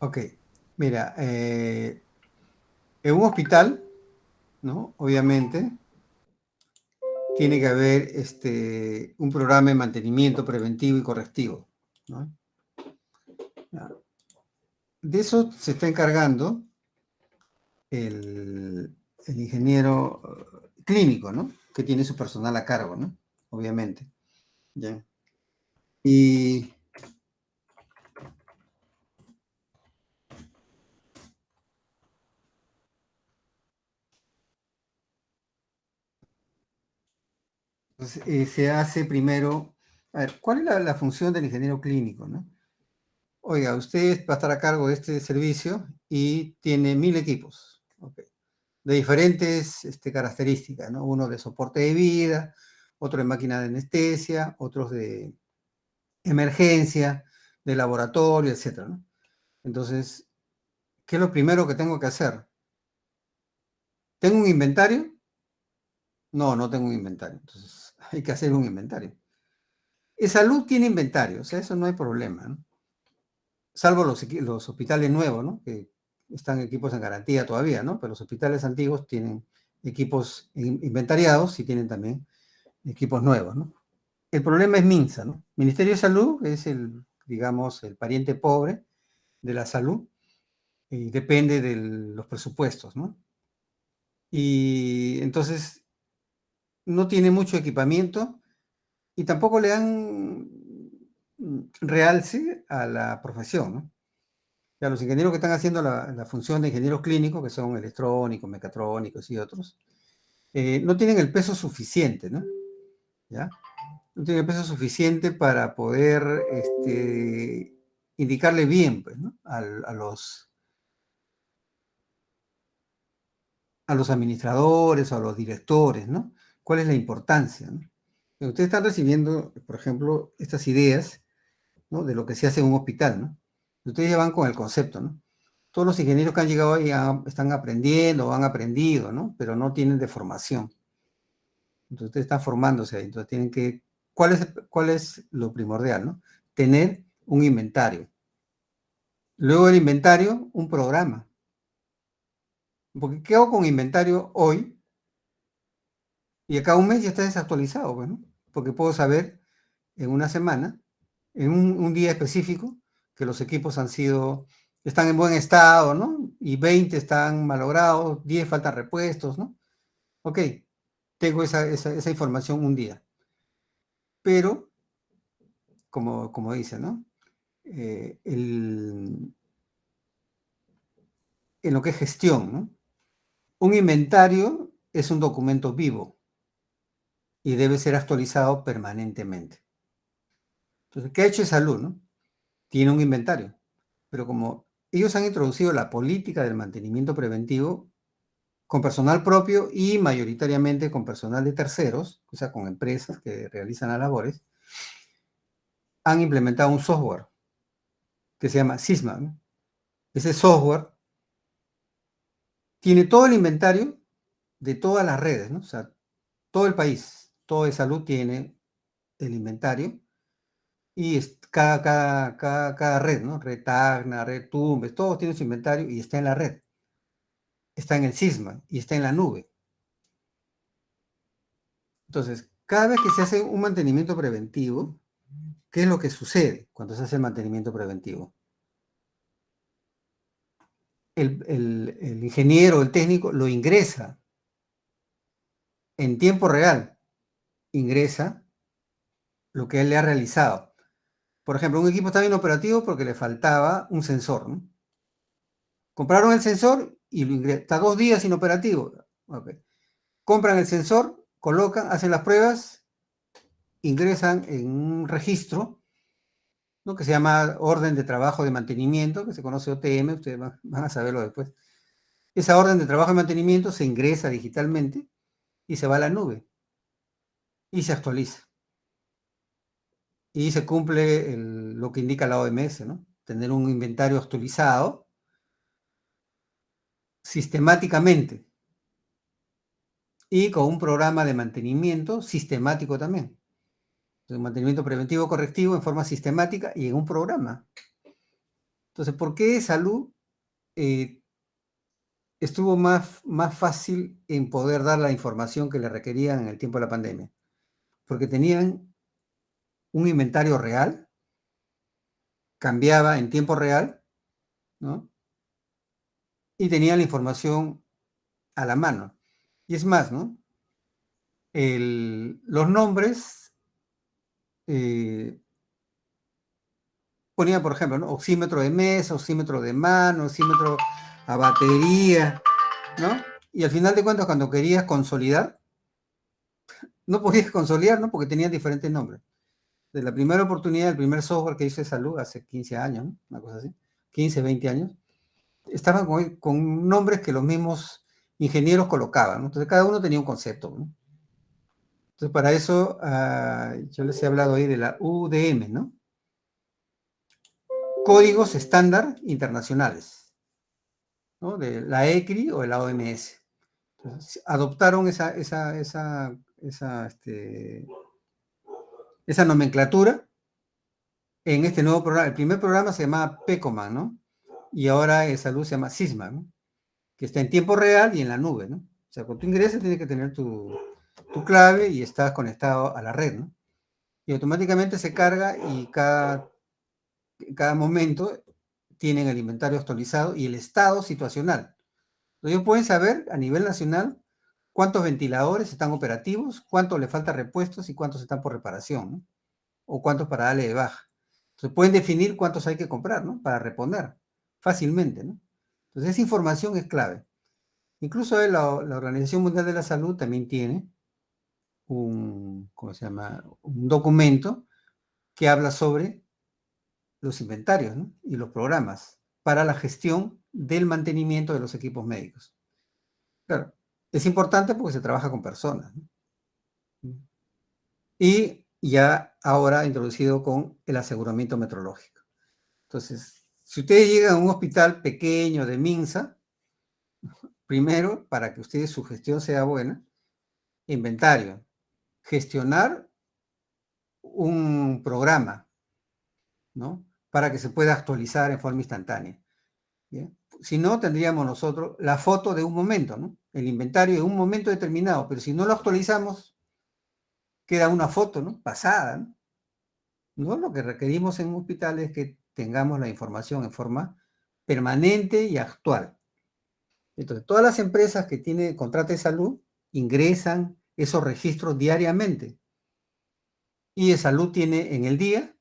ok. Mira, en un hospital, ¿no? Obviamente, tiene que haber un programa de mantenimiento preventivo y correctivo, ¿no? De eso se está encargando el ingeniero clínico, ¿no? Que tiene su personal a cargo, ¿no? Obviamente. ¿Ya? Y pues, se hace primero, a ver, ¿cuál es la función del ingeniero clínico, ¿no? Oiga, usted va a estar a cargo de este servicio y tiene 1000 equipos, ¿ok? De diferentes características, ¿no? Uno de soporte de vida, otro de máquina de anestesia, otros de emergencia, de laboratorio, etcétera, ¿no? Entonces, ¿qué es lo primero que tengo que hacer? ¿Tengo un inventario? No, no tengo un inventario. Entonces, hay que hacer un inventario. Salud tiene inventario, o sea, eso no hay problema, ¿no? Salvo los hospitales nuevos, ¿no? Que están equipos en garantía todavía, ¿no? Pero los hospitales antiguos tienen equipos inventariados y tienen también equipos nuevos, ¿no? El problema es MINSA, ¿no? Ministerio de Salud es digamos, el pariente pobre de la salud y depende de los presupuestos, ¿no? Y entonces no tiene mucho equipamiento y tampoco le dan realce a la profesión, ¿no? Ya los ingenieros que están haciendo la función de ingenieros clínicos, que son electrónicos, mecatrónicos y otros, no tienen el peso suficiente, ¿no? ¿Ya? No tienen el peso suficiente para poder indicarle bien, pues, ¿no? A los administradores o a los directores, ¿no? ¿Cuál es la importancia, ¿no? Ustedes están recibiendo, por ejemplo, estas ideas, ¿no? De lo que se hace en un hospital, ¿no? Ustedes ya van con el concepto, ¿no? Todos los ingenieros que han llegado ahí están aprendiendo o han aprendido, ¿no? Pero no tienen de formación. Entonces ustedes están formándose ahí. Entonces tienen que, ¿cuál es lo primordial, ¿no? Tener un inventario. Luego del inventario, un programa. Porque ¿qué hago con inventario hoy? Y acá un mes ya está desactualizado, bueno, porque puedo saber en una semana, en un día específico, que los equipos están en buen estado, ¿no? Y 20 están malogrados, 10 faltan repuestos, ¿no? Ok, tengo esa información un día. Pero, como dice, ¿no? En lo que es gestión, ¿no? Un inventario es un documento vivo y debe ser actualizado permanentemente. Entonces, ¿qué ha hecho Salud, no? Tiene un inventario, pero como ellos han introducido la política del mantenimiento preventivo con personal propio y mayoritariamente con personal de terceros, o sea, con empresas que realizan las labores, han implementado un software que se llama Sysma, ¿no? Ese software tiene todo el inventario de todas las redes, ¿no? O sea, todo el país, todo de salud tiene el inventario y cada red, ¿no? Red Tacna, red Tumbes, todos tienen su inventario y está en la red, está en el Sysma y está en la nube. Entonces, cada vez que se hace un mantenimiento preventivo, ¿qué es lo que sucede cuando se hace el mantenimiento preventivo? El ingeniero, el técnico, lo ingresa en tiempo real, ingresa lo que él le ha realizado. Por ejemplo, un equipo está inoperativo porque le faltaba un sensor, ¿no? Compraron el sensor y está 2 días inoperativo. Okay. Compran el sensor, colocan, hacen las pruebas, ingresan en un registro, ¿no? Que se llama Orden de Trabajo de Mantenimiento, que se conoce OTM, ustedes van a saberlo después. Esa orden de trabajo de mantenimiento se ingresa digitalmente y se va a la nube y se actualiza. Y se cumple lo que indica la OMS, ¿no? Tener un inventario actualizado sistemáticamente y con un programa de mantenimiento sistemático también. Entonces, mantenimiento preventivo correctivo en forma sistemática y en un programa. Entonces, ¿por qué Salud estuvo más fácil en poder dar la información que le requerían en el tiempo de la pandemia? Porque tenían un inventario real, cambiaba en tiempo real, ¿no? Y tenían la información a la mano. Y es más, ¿no? Los nombres ponía, por ejemplo, ¿no? Oxímetro de mesa, oxímetro de mano, oxímetro a batería, ¿no? Y al final de cuentas, cuando querías consolidar, no podías consolidar, ¿no? Porque tenían diferentes nombres. De la primera oportunidad, el primer software que hice Salud hace 15 años, ¿no? Una cosa así, 15, 20 años, estaban con nombres que los mismos ingenieros colocaban, ¿no? Entonces, cada uno tenía un concepto, ¿no? Entonces, para eso, yo les he hablado ahí de la UDM, ¿no? Códigos estándar internacionales, ¿no? De la ECRI o de la OMS. Entonces, adoptaron esa nomenclatura en este nuevo programa. El primer programa se llamaba PECOMAN, ¿no? Y ahora en salud se llama SISMA, ¿no? Que está en tiempo real y en la nube, ¿no? O sea, cuando tú ingresas tienes que tener tu clave y estás conectado a la red, ¿no? Y automáticamente se carga y cada momento tienen el inventario actualizado y el estado situacional. Entonces, ellos pueden saber a nivel nacional cuántos ventiladores están operativos, cuánto le falta repuestos y cuántos están por reparación, ¿no? O cuántos para darle de baja. Entonces, pueden definir cuántos hay que comprar, ¿no? Para reponer fácilmente, ¿no? Entonces, esa información es clave. Incluso la Organización Mundial de la Salud también tiene ¿cómo se llama? Un documento que habla sobre los inventarios, ¿no? Y los programas para la gestión del mantenimiento de los equipos médicos. Claro, es importante porque se trabaja con personas, ¿no? Y ya ahora introducido con el aseguramiento metrológico. Entonces, si ustedes llegan a un hospital pequeño de Minsa, primero, para que ustedes su gestión sea buena, inventario, gestionar un programa, ¿no? Para que se pueda actualizar en forma instantánea. ¿Bien? Si no, tendríamos nosotros la foto de un momento, ¿no? El inventario de un momento determinado, pero si no lo actualizamos, queda una foto, ¿no? Pasada, ¿no? ¿No? Lo que requerimos en un hospital es que tengamos la información en forma permanente y actual. Entonces, todas las empresas que tienen contrato de salud ingresan esos registros diariamente. Y de salud tiene en el día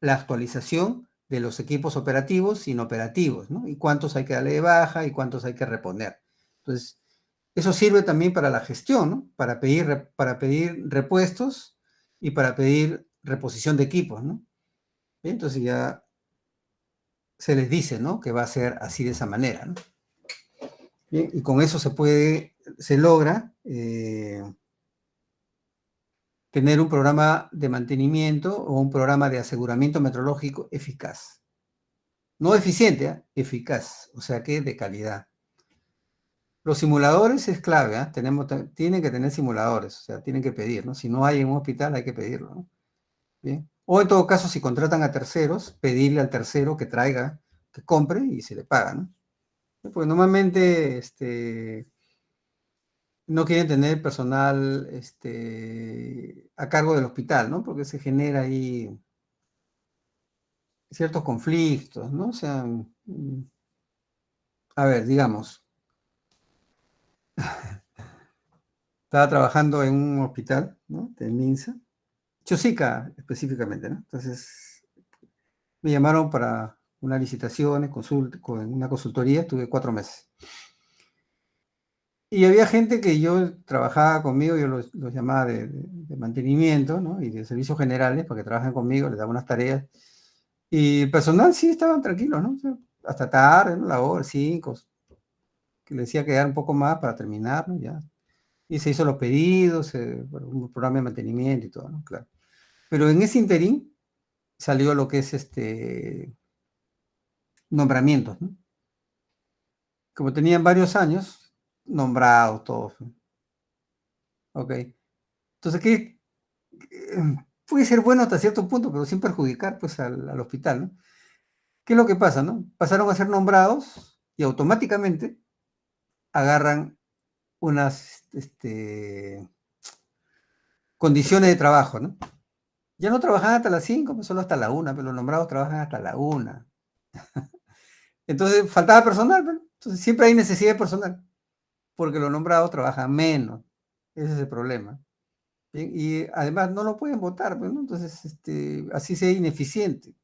la actualización de los equipos operativos e inoperativos, ¿no? Y cuántos hay que darle de baja y cuántos hay que reponer. Entonces, Eso sirve también para la gestión, ¿no? Para pedir repuestos y para pedir reposición de equipos, ¿no? Entonces ya se les dice, ¿no? Que va a ser así de esa manera, ¿no? Bien, y con eso se logra tener un programa de mantenimiento o un programa de aseguramiento meteorológico eficaz. No eficiente, ¿eh? Eficaz, o sea que de calidad. Los simuladores es clave, ¿eh? Tienen que tener simuladores, o sea, tienen que pedir, ¿no? Si no hay en un hospital, hay que pedirlo, ¿no? Bien. O en todo caso, si contratan a terceros, pedirle al tercero que traiga, que compre y se le paga, ¿no? Porque normalmente no quieren tener personal a cargo del hospital, ¿no? Porque se genera ahí ciertos conflictos, ¿no? O sea, a ver, digamos, estaba trabajando en un hospital, ¿no? De Minsa, Chosica específicamente, ¿no? Entonces, me llamaron para una licitación, con una consultoría, estuve 4 meses. Y había gente que yo trabajaba conmigo, yo los llamaba de mantenimiento, ¿no? Y de servicios generales, porque trabajan conmigo, les daba unas tareas. Y el personal sí estaban tranquilos, ¿no? O sea, hasta tarde, ¿no? La hora, 5, que le decía quedar un poco más para terminar, ¿no? Ya. Y se hizo los pedidos, bueno, un programa de mantenimiento y todo, ¿no? Claro. Pero en ese interín salió lo que es nombramientos, ¿no? Como tenían varios años, nombrados todos, ¿no? Ok. Entonces, puede ser bueno hasta cierto punto, pero sin perjudicar, pues, al hospital, ¿no? ¿Qué es lo que pasa, no? Pasaron a ser nombrados y automáticamente agarran unas condiciones de trabajo, ¿no? Ya no trabajan hasta las 5, pues solo hasta la 1, pero los nombrados trabajan hasta la 1. Entonces, faltaba personal, ¿no? Entonces, siempre hay necesidad de personal, porque los nombrados trabajan menos. Ese es el problema. Bien, y además no lo pueden votar, pues, ¿no? Entonces, así sea ineficiente.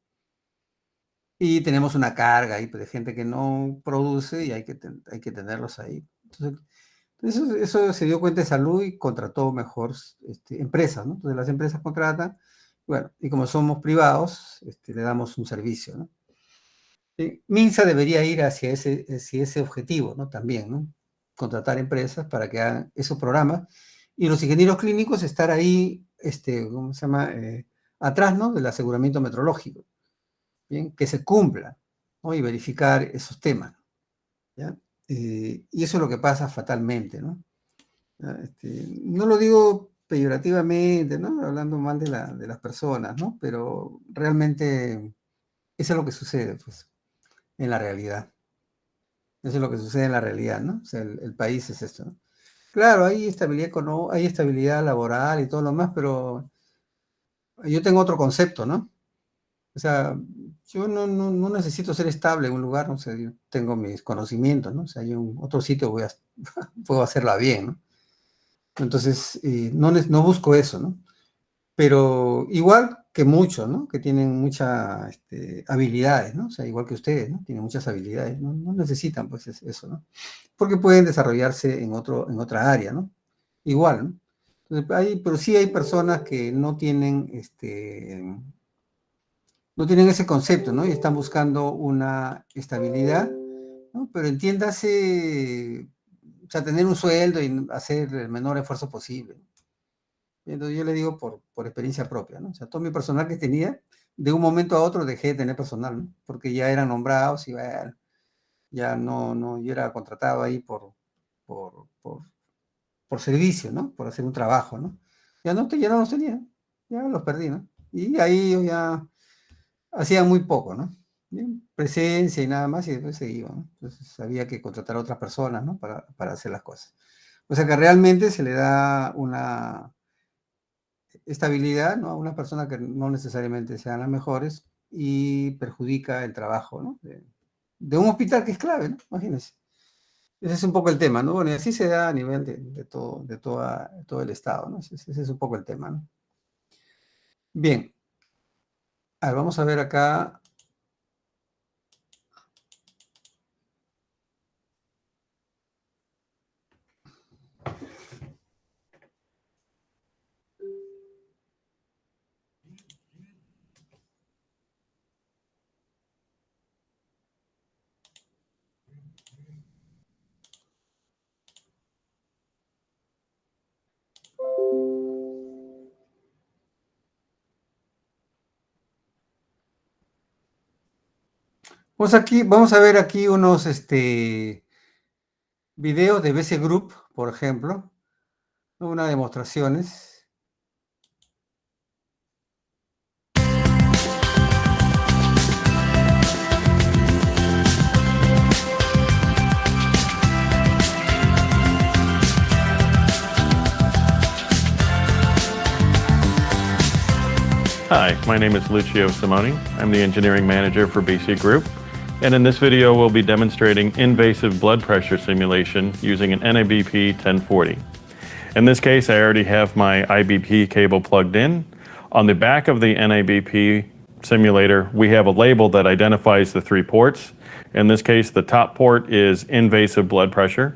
Y tenemos una carga ahí, pues, de gente que no produce y hay que tenerlos ahí. Entonces, eso se dio cuenta de salud y contrató mejor empresas, ¿no? Entonces las empresas contratan, bueno, y como somos privados, le damos un servicio, ¿no? Minsa debería ir hacia ese objetivo, ¿no? También, ¿no? Contratar empresas para que hagan esos programas y los ingenieros clínicos estar ahí, ¿cómo se llama? Atrás, ¿no? Del aseguramiento metrológico, ¿bien? Que se cumpla, ¿no? Y verificar esos temas, ¿ya? Y eso es lo que pasa fatalmente, ¿no? No lo digo peyorativamente, ¿no? Hablando mal de las personas, ¿no? Pero realmente eso es lo que sucede, pues, en la realidad. Eso es lo que sucede en la realidad, ¿no? O sea, el país es esto, ¿no? Claro, hay estabilidad hay estabilidad laboral y todo lo más, pero yo tengo otro concepto, ¿no? O sea, yo no necesito ser estable en un lugar, ¿no? O sea, yo tengo mis conocimientos, ¿no? O sea, yo en otro sitio puedo hacerla bien, ¿no? Entonces, no busco eso, ¿no? Pero igual que muchos, ¿no? Que tienen muchas habilidades, ¿no? O sea, igual que ustedes, ¿no? Tienen muchas habilidades, no necesitan, pues, eso, ¿no? Porque pueden desarrollarse en otra área, ¿no? Igual, ¿no? Entonces, pero sí hay personas que no tienen ese concepto, ¿no? Y están buscando una estabilidad, ¿no? Pero entiéndase, o sea, tener un sueldo y hacer el menor esfuerzo posible. Entonces yo le digo por experiencia propia, ¿no? O sea, todo mi personal que tenía, de un momento a otro dejé de tener personal, ¿no? Porque ya eran nombrados y bueno, ya no, yo era contratado ahí por, por, por servicio, ¿no? Por hacer un trabajo, ¿no? Ya no los tenía, ya los perdí, ¿no? Y ahí yo ya hacía muy poco, ¿no? Bien, presencia y nada más y después se iba, ¿no? Entonces había que contratar a otras personas, ¿no? Para hacer las cosas. O sea que realmente se le da una estabilidad, ¿no? A una persona que no necesariamente sean las mejores y perjudica el trabajo, ¿no? De un hospital que es clave, ¿no? Imagínense. Ese es un poco el tema, ¿no? Bueno, y así se da a nivel todo el Estado, ¿no? Ese es un poco el tema, ¿no? Bien, a ver, vamos a ver acá. Vamos a ver aquí unos videos de BC Group, por ejemplo, unas demostraciones. Hi, my name is Lucio Simoni. I'm the engineering manager for BC Group. And in this video, we'll be demonstrating invasive blood pressure simulation using an NABP 1040. In this case, I already have my IBP cable plugged in. On the back of the NABP simulator, we have a label that identifies the 3 ports. In this case, the top port is invasive blood pressure.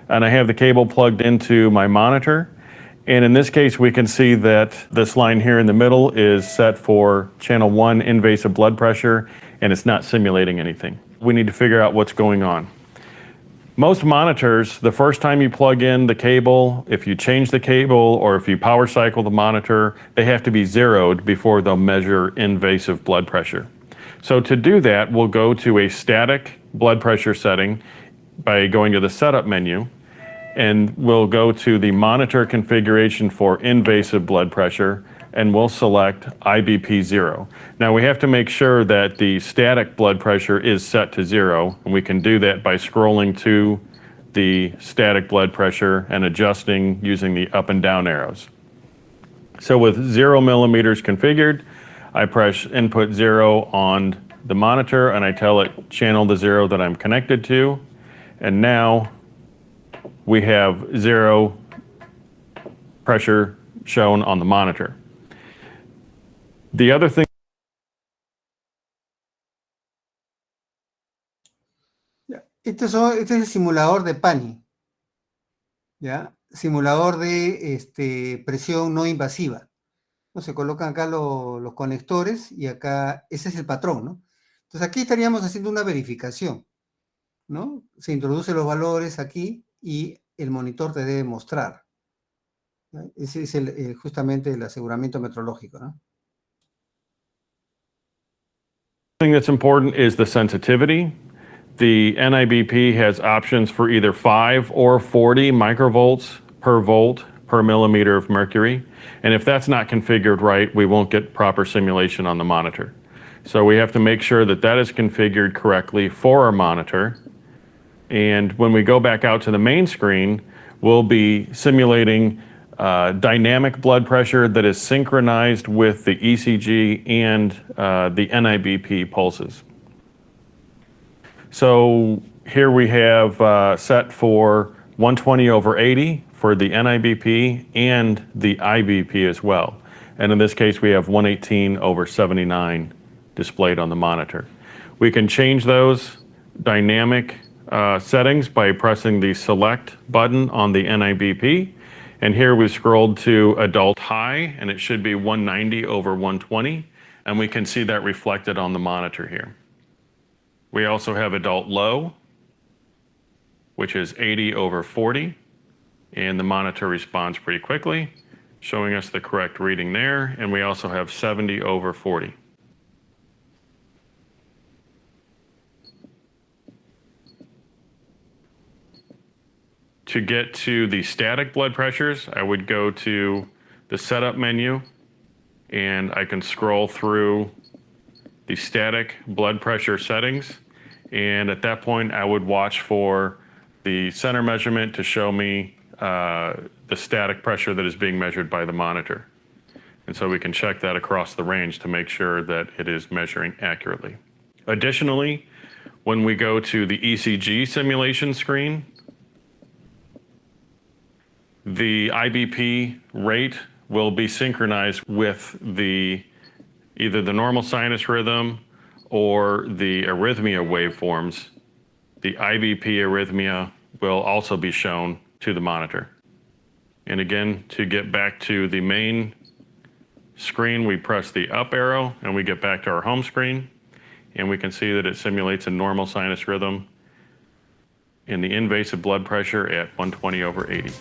And I have the cable plugged into my monitor. And in this case, we can see that this line here in the middle is set for channel 1 invasive blood pressure, and it's not simulating anything. We need to figure out what's going on. Most monitors, the first time you plug in the cable, if you change the cable or if you power cycle the monitor, they have to be zeroed before they'll measure invasive blood pressure. So to do that, we'll go to a static blood pressure setting by going to the setup menu. And we'll go to the monitor configuration for invasive blood pressure, and we'll select IBP 0. Now we have to make sure that the static blood pressure is set to 0, and we can do that by scrolling to the static blood pressure and adjusting using the up and down arrows. So with 0 millimeters configured, I press input 0 on the monitor and I tell it channel the 0 that I'm connected to, and now we have 0 pressure shown on the monitor. The other thing. Este es el simulador de PANI, ¿ya? Simulador de presión no invasiva. ¿No? Se colocan acá los conectores y acá ese es el patrón, ¿no? Entonces aquí estaríamos haciendo una verificación, ¿no? Se introducen los valores aquí y el monitor te debe mostrar. Ese es justamente el aseguramiento metrológico, ¿no? The thing that's important is the sensitivity. The NIBP has options for either 5 or 40 microvolts per volt per millimeter of mercury. And if that's not configured right, we won't get proper simulation on the monitor. So we have to make sure that that is configured correctly for our monitor. And when we go back out to the main screen, we'll be simulating dynamic blood pressure that is synchronized with the ECG and the NIBP pulses. So here we have set for 120/80 for the NIBP and the IBP as well. And in this case, we have 118/79 displayed on the monitor. We can change those dynamic settings by pressing the select button on the NIBP. And here we've scrolled to adult high, and it should be 190/120. And we can see that reflected on the monitor here. We also have adult low, which is 80/40. And the monitor responds pretty quickly, showing us the correct reading there. And we also have 70/40. To get to the static blood pressures, I would go to the setup menu and I can scroll through the static blood pressure settings. And at that point, I would watch for the center measurement to show me the static pressure that is being measured by the monitor. And so we can check that across the range to make sure that it is measuring accurately. Additionally, when we go to the ECG simulation screen, the IBP rate will be synchronized with either the normal sinus rhythm or the arrhythmia waveforms. The IBP arrhythmia will also be shown to the monitor. And again, to get back to the main screen, we press the up arrow and we get back to our home screen. And we can see that it simulates a normal sinus rhythm in the invasive blood pressure at 120/80.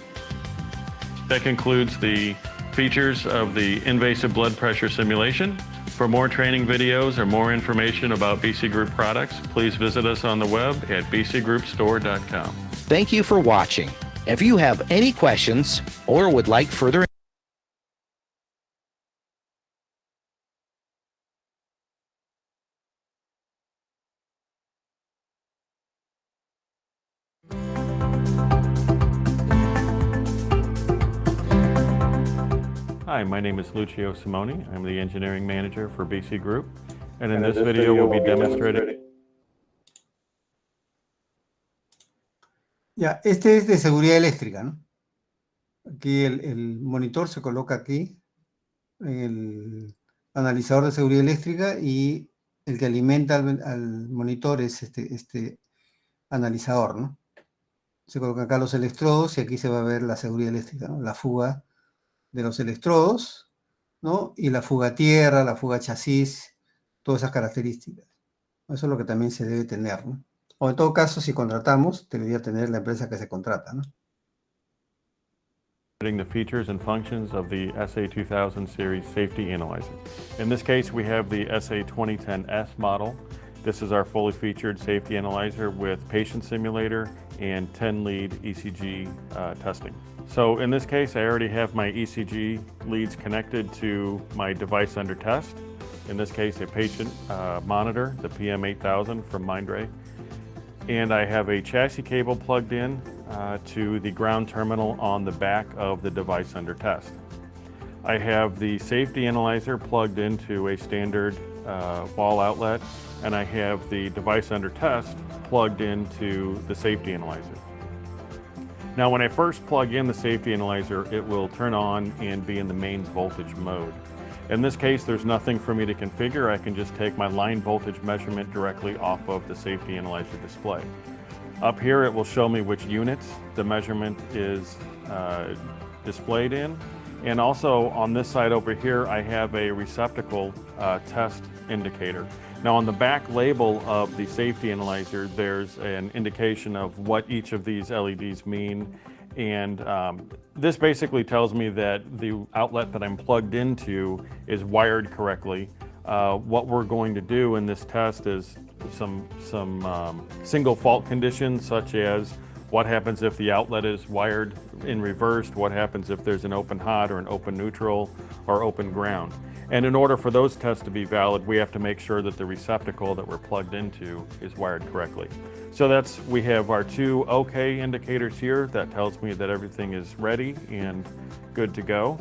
That concludes the features of the invasive blood pressure simulation. For more training videos or more information about BC Group products, please visit us on the web at bcgroupstore.com. Thank you for watching. If you have any questions or would like further Hi, my name is Lucio Simoni. I'm the engineering manager for BC Group, and in this video we'll be demonstrating. Ya, este es de seguridad eléctrica, ¿no? Aquí el monitor se coloca aquí, en el analizador de seguridad eléctrica, y el que alimenta al monitor es este analizador, ¿no? Se colocan acá los electrodos y aquí se va a ver la seguridad eléctrica, ¿no? La fuga de los electrodos, ¿no? Y la fuga a tierra, la fuga a chasis, todas esas características. Eso es lo que también se debe tener, ¿no? O en todo caso, si contratamos, debería tener la empresa que se contrata, ¿no? The features and functions of the SA2000 series safety analyzer. In this case, we have the SA2010S model. This is our fully featured safety analyzer with patient simulator and 10 lead ECG testing. So in this case, I already have my ECG leads connected to my device under test. In this case, a patient monitor, the PM8000 from Mindray. And I have a chassis cable plugged in to the ground terminal on the back of the device under test. I have the safety analyzer plugged into a standard wall outlet, and I have the device under test plugged into the safety analyzer. Now, when I first plug in the safety analyzer, it will turn on and be in the mains voltage mode. In this case, there's nothing for me to configure. I can just take my line voltage measurement directly off of the safety analyzer display. Up here, it will show me which units the measurement is displayed in. And also on this side over here, I have a receptacle test indicator. Now on the back label of the safety analyzer, there's an indication of what each of these LEDs mean. And this basically tells me that the outlet that I'm plugged into is wired correctly. What we're going to do in this test is some single fault conditions, such as what happens if the outlet is wired in reverse, what happens if there's an open hot or an open neutral or open ground. And in order for those tests to be valid, we have to make sure that the receptacle that we're plugged into is wired correctly. So we have our two OK indicators here. That tells me that everything is ready and good to go.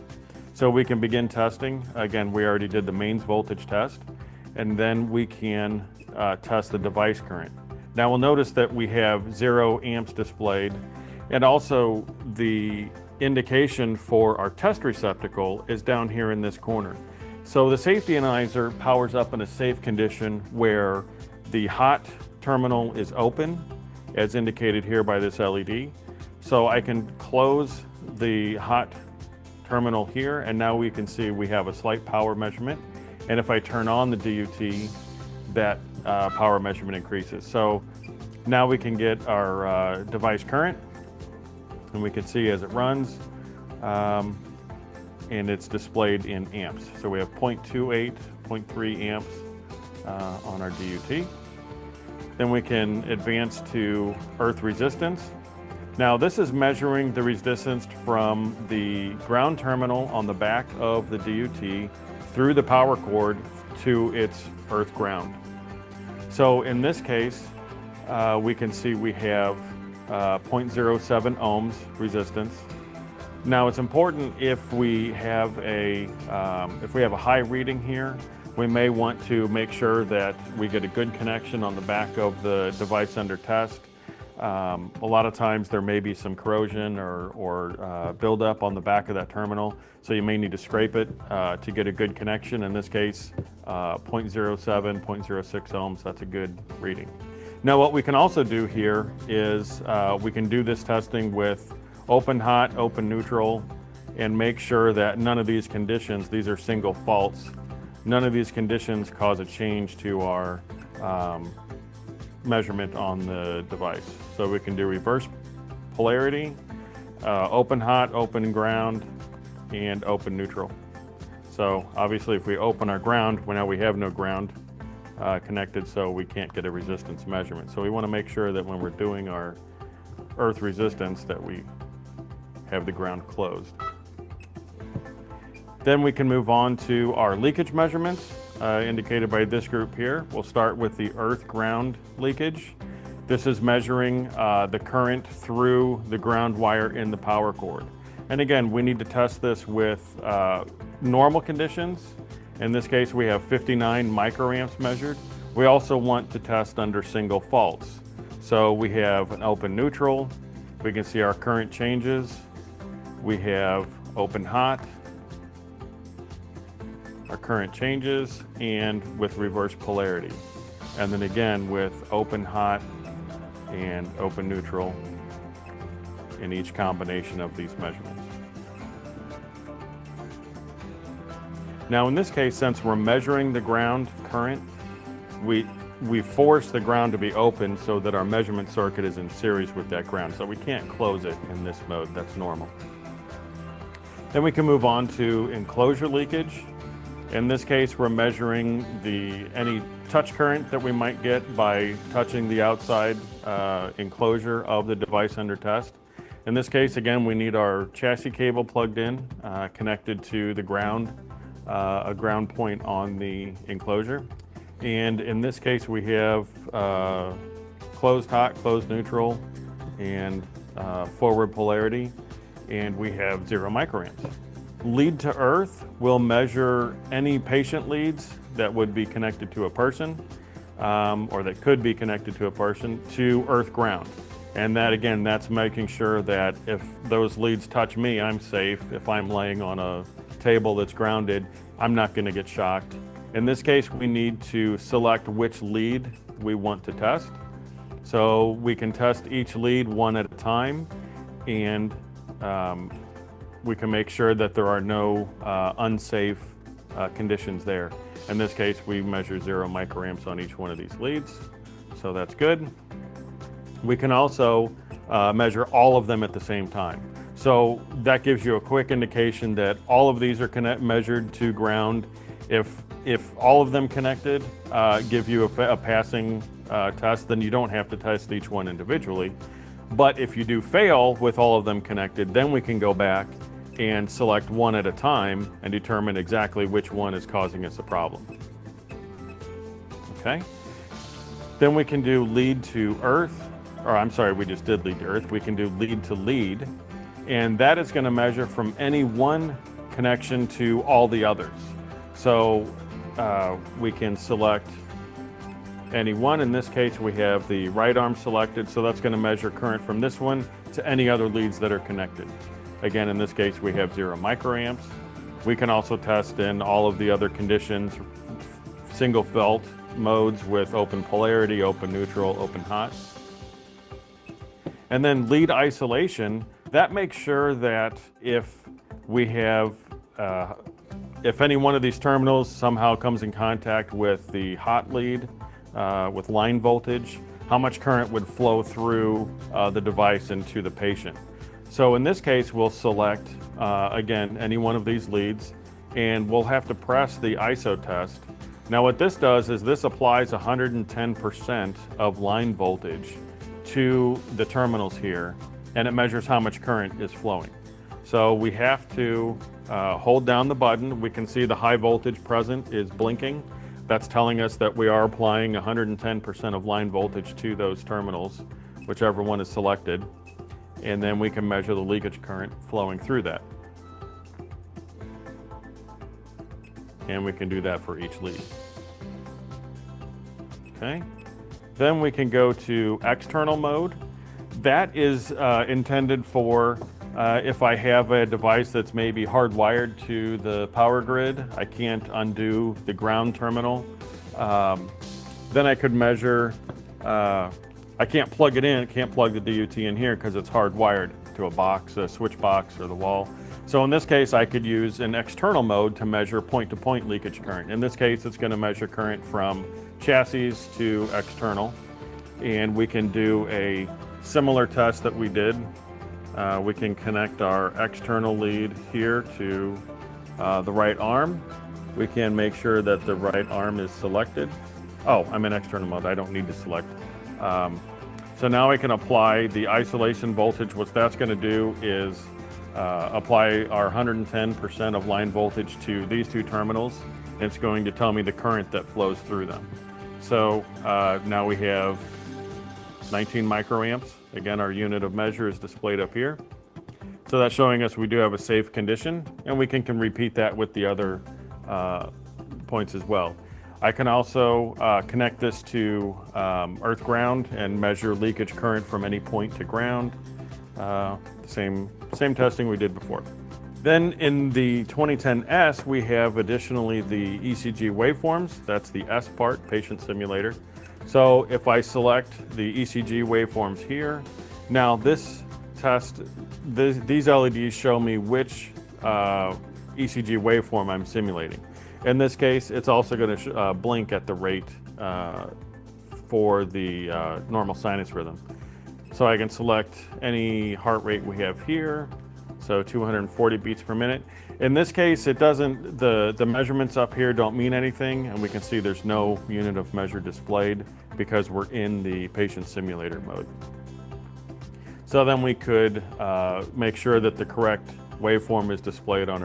So we can begin testing. Again, we already did the mains voltage test, and then we can test the device current. Now we'll notice that we have 0 amps displayed, and also the indication for our test receptacle is down here in this corner. So the safety analyzer powers up in a safe condition where the hot terminal is open, as indicated here by this LED. So I can close the hot terminal here, and now we can see we have a slight power measurement. And if I turn on the DUT, that power measurement increases. So now we can get our device current, and we can see as it runs, and it's displayed in amps. So we have 0.28, 0.3 amps on our DUT. Then we can advance to earth resistance. Now this is measuring the resistance from the ground terminal on the back of the DUT through the power cord to its earth ground. So in this case, we can see we have 0.07 ohms resistance. Now it's important if we have a high reading here, we may want to make sure that we get a good connection on the back of the device under test. A lot of times there may be some corrosion or buildup on the back of that terminal, so you may need to scrape it to get a good connection. In this case, 0.07, 0.06 ohms, that's a good reading. Now what we can also do here is we can do this testing with open hot, open neutral, and make sure that none of these conditions, these are single faults, none of these conditions cause a change to our measurement on the device. So we can do reverse polarity, open hot, open ground, and open neutral. So obviously if we open our ground, well, now we have no ground connected, so we can't get a resistance measurement. So we want to make sure that when we're doing our earth resistance that we have the ground closed. Then we can move on to our leakage measurements indicated by this group here. We'll start with the earth ground leakage. This is measuring the current through the ground wire in the power cord. And again, we need to test this with normal conditions. In this case, we have 59 microamps measured. We also want to test under single faults. So we have an open neutral. We can see our current changes. We have open hot, our current changes, and with reverse polarity. And then again with open hot and open neutral in each combination of these measurements. Now in this case, since we're measuring the ground current, we force the ground to be open so that our measurement circuit is in series with that ground. So we can't close it in this mode, that's normal. Then we can move on to enclosure leakage. In this case, we're measuring any touch current that we might get by touching the outside enclosure of the device under test. In this case, again, we need our chassis cable plugged in, connected to the ground, a ground point on the enclosure. And in this case, we have closed hot, closed neutral, and forward polarity, and we have 0 microamps. Lead to earth will measure any patient leads that would be connected to a person, or that could be connected to a person, to earth ground. And that, again, that's making sure that if those leads touch me, I'm safe. If I'm laying on a table that's grounded, I'm not going to get shocked. In this case, we need to select which lead we want to test. So we can test each lead one at a time, and we can make sure that there are no unsafe conditions there. In this case, we measure 0 microamps on each one of these leads, so that's good. We can also measure all of them at the same time. So that gives you a quick indication that all of these are measured to ground. If all of them connected give you a passing test, then you don't have to test each one individually. But if you do fail with all of them connected, then we can go back and select one at a time and determine exactly which one is causing us a problem. Okay? Then we can do lead to earth, or I'm sorry, we just did lead to earth. We can do lead to lead, and that is going to measure from any one connection to all the others. So we can select any one. In this case, we have the right arm selected, so that's going to measure current from this one to any other leads that are connected. Again, in this case, we have 0 microamps. We can also test in all of the other conditions, single fault modes with open polarity, open neutral, open hot. And then lead isolation, that makes sure that if we have, if any one of these terminals somehow comes in contact with the hot lead, with line voltage, how much current would flow through the device into the patient. So in this case, we'll select, again, any one of these leads, and we'll have to press the ISO test. Now what this does is this applies 110% of line voltage to the terminals here, and it measures how much current is flowing. So we have to hold down the button. We can see the high voltage present is blinking. That's telling us that we are applying 110% of line voltage to those terminals, whichever one is selected. And then we can measure the leakage current flowing through that. And we can do that for each lead. Okay. Then we can go to external mode. That is intended for if I have a device that's maybe hardwired to the power grid, I can't undo the ground terminal. Then I could measure, I can't plug it in, can't plug the DUT in here because it's hardwired to a box, a switch box, or the wall. So in this case, I could use an external mode to measure point-to-point leakage current. In this case, it's going to measure current from chassis to external. And we can do a similar test that we did. We can connect our external lead here to the right arm, we can make sure that the right arm is selected. Oh, I'm in external mode. I don't need to select. So now I can apply the isolation voltage. What that's going to do is apply our 110% of line voltage to these two terminals. It's going to tell me the current that flows through them. So now we have 19 microamps. Again, our unit of measure is displayed up here. So that's showing us we do have a safe condition, and we can repeat that with the other points as well. I can also connect this to earth ground and measure leakage current from any point to ground. Same testing we did before. Then in the 2010S, we have additionally the ECG waveforms. That's the S part, patient simulator. So if I select the ECG waveforms here, now this test, these LEDs show me which ECG waveform I'm simulating. In this case, it's also going to blink at the rate for the normal sinus rhythm. So I can select any heart rate we have here, so 240 beats per minute. In this case, it doesn't, the measurements up here don't mean anything, and we can see there's no unit of measure displayed because we're in the patient simulator mode. So then we could make sure that the correct waveform is displayed on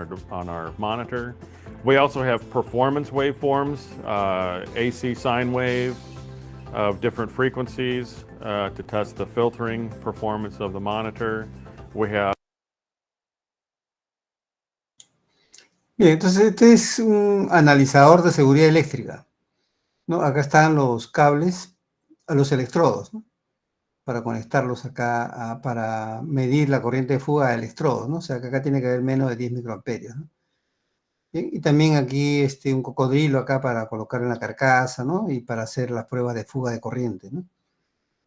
our monitor. We also have performance waveforms, AC sine wave of different frequencies to test the filtering performance of the monitor. We have. Bien, entonces este es un analizador de seguridad eléctrica, ¿no? Acá están los cables a los electrodos, ¿no? Para conectarlos acá, para medir la corriente de fuga de electrodos, ¿no? O sea, que acá tiene que haber menos de 10 microamperios, ¿no? Bien, y también aquí un cocodrilo acá para colocar en la carcasa, ¿no? Y para hacer las pruebas de fuga de corriente, ¿no?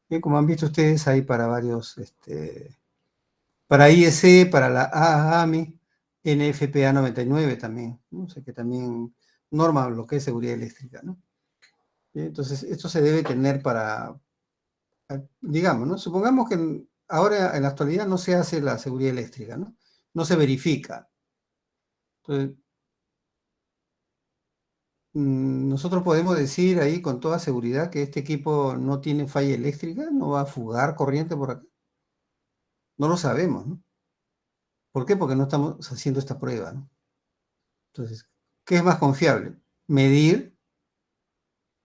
Bien, como han visto ustedes, hay para varios, para IEC, para la AAMI, NFPA 99 también, ¿no? O sea que también norma lo que es seguridad eléctrica, ¿no? Bien, entonces, esto se debe tener para, digamos, ¿no? Supongamos que ahora en la actualidad no se hace la seguridad eléctrica, ¿no? No se verifica. Entonces, nosotros podemos decir ahí con toda seguridad que este equipo no tiene falla eléctrica, no va a fugar corriente por acá. No lo sabemos, ¿no? ¿Por qué? Porque no estamos haciendo esta prueba, ¿no? Entonces, ¿qué es más confiable? Medir,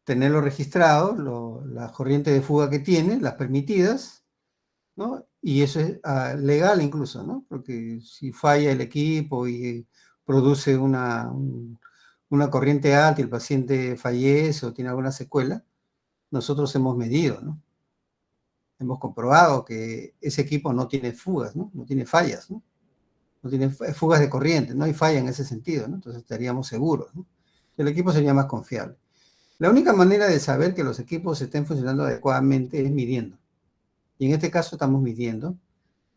tenerlo registrado, las corrientes de fuga que tiene, las permitidas, ¿no? Y eso es legal incluso, ¿no? Porque si falla el equipo y produce una corriente alta y el paciente fallece o tiene alguna secuela, nosotros hemos medido, ¿no? Hemos comprobado que ese equipo no tiene fugas, ¿no? No tiene fallas, ¿no? No tiene fugas de corriente, no hay falla en ese sentido, ¿no? Entonces estaríamos seguros, ¿no? El equipo sería más confiable. La única manera de saber que los equipos estén funcionando adecuadamente es midiendo. Y en este caso estamos midiendo,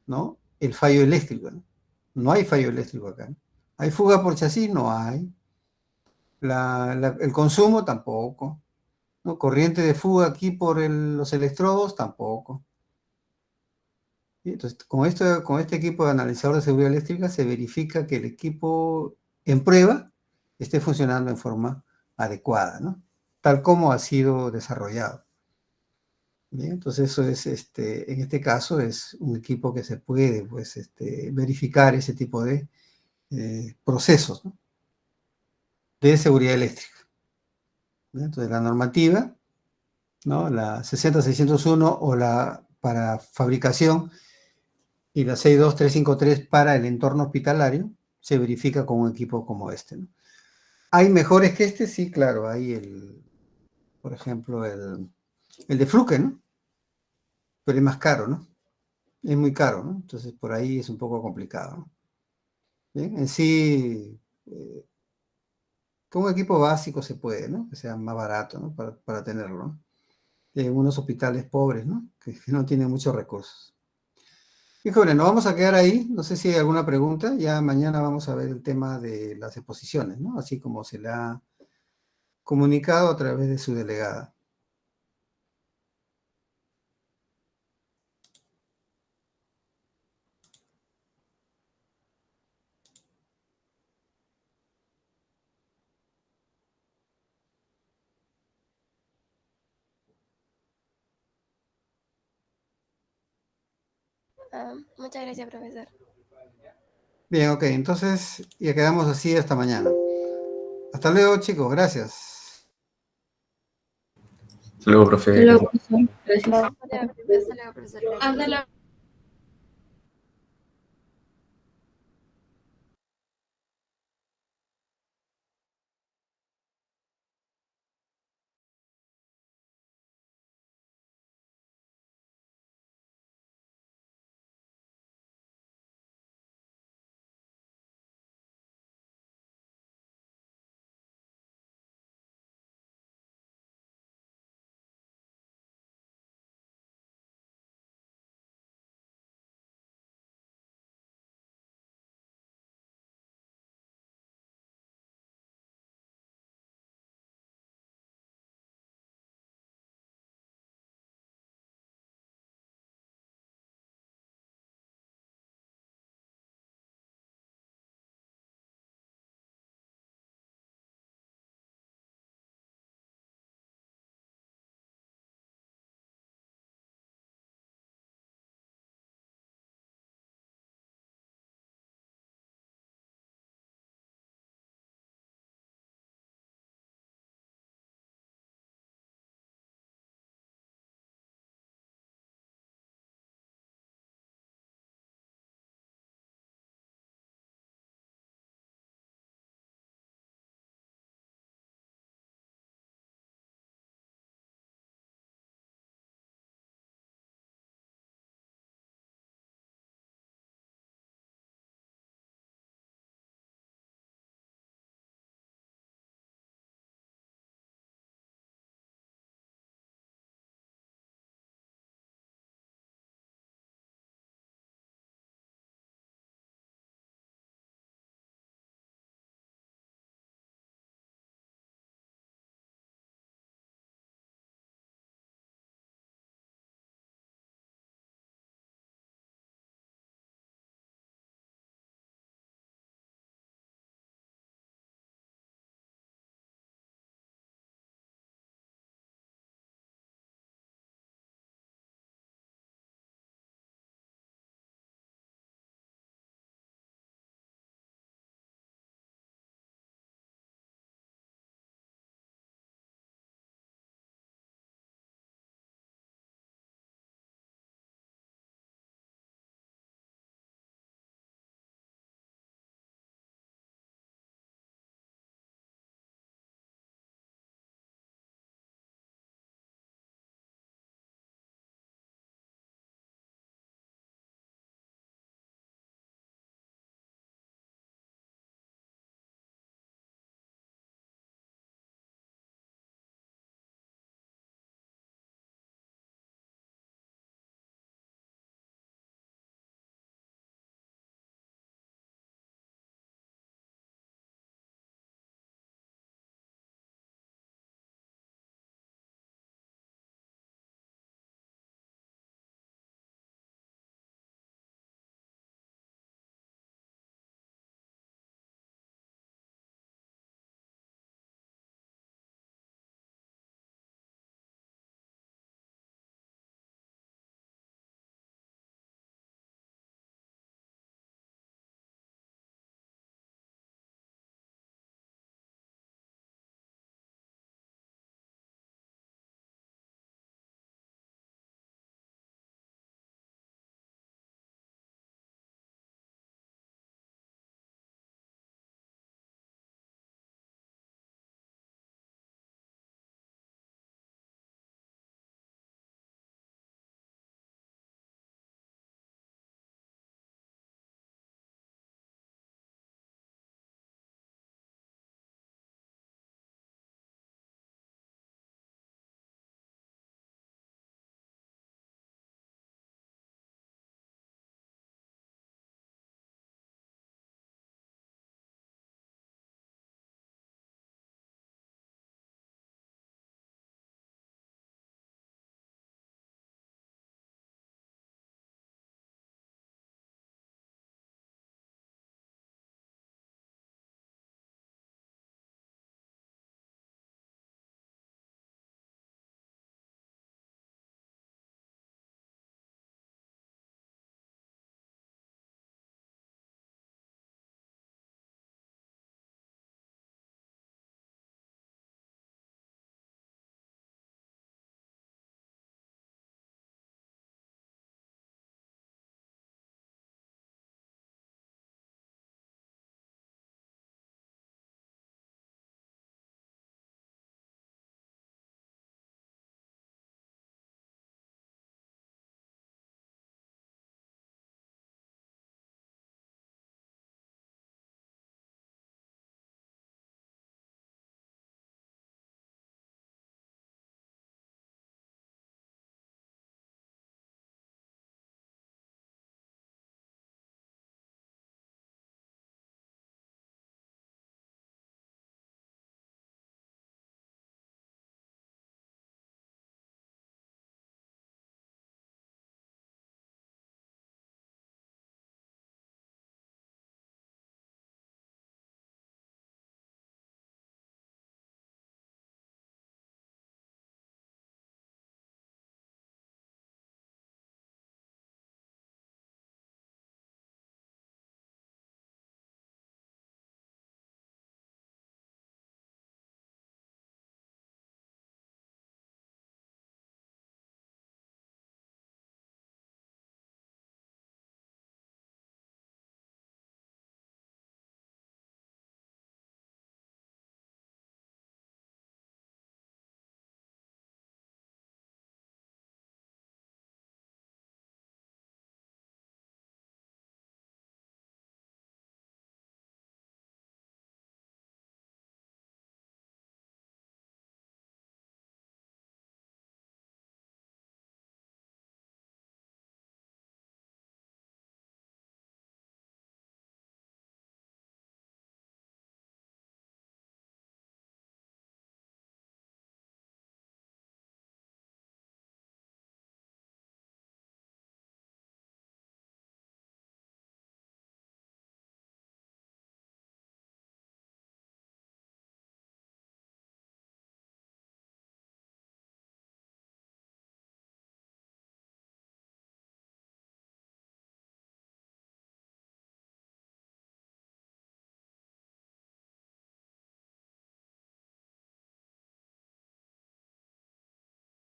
¿no? El fallo eléctrico, ¿no? No hay fallo eléctrico acá, ¿no? ¿Hay fuga por chasis? No hay. El consumo tampoco, ¿no? Corriente de fuga aquí por los electrodos tampoco. Y entonces, con este equipo de analizador de seguridad eléctrica se verifica que el equipo en prueba esté funcionando en forma adecuada, ¿no? Tal como ha sido desarrollado. Bien, entonces eso es, en este caso es un equipo que se puede, pues, verificar ese tipo de procesos, ¿no? De seguridad eléctrica. ¿Bien? Entonces la normativa, ¿no? La 60601 o la para fabricación y la 62353 para el entorno hospitalario se verifica con un equipo como este, ¿no? ¿Hay mejores que este? Sí, claro, hay por ejemplo, el de Fluke, ¿no? Pero es más caro, ¿no? Es muy caro, ¿no? Entonces por ahí es un poco complicado, ¿no? Bien, en sí, con un equipo básico se puede, ¿no? Que sea más barato, ¿no? Para tenerlo, ¿no? En unos hospitales pobres, ¿no? Que no tienen muchos recursos. Híjole, nos vamos a quedar ahí. No sé si hay alguna pregunta. Ya mañana vamos a ver el tema de las exposiciones, ¿no? Así como se le ha comunicado a través de su delegada. Muchas gracias, profesor. Bien, ok, entonces ya quedamos así hasta mañana. Hasta luego, chicos, gracias. Hasta luego, profe. Hasta luego, profesor. Gracias. Hasta luego, profesor. Hasta luego.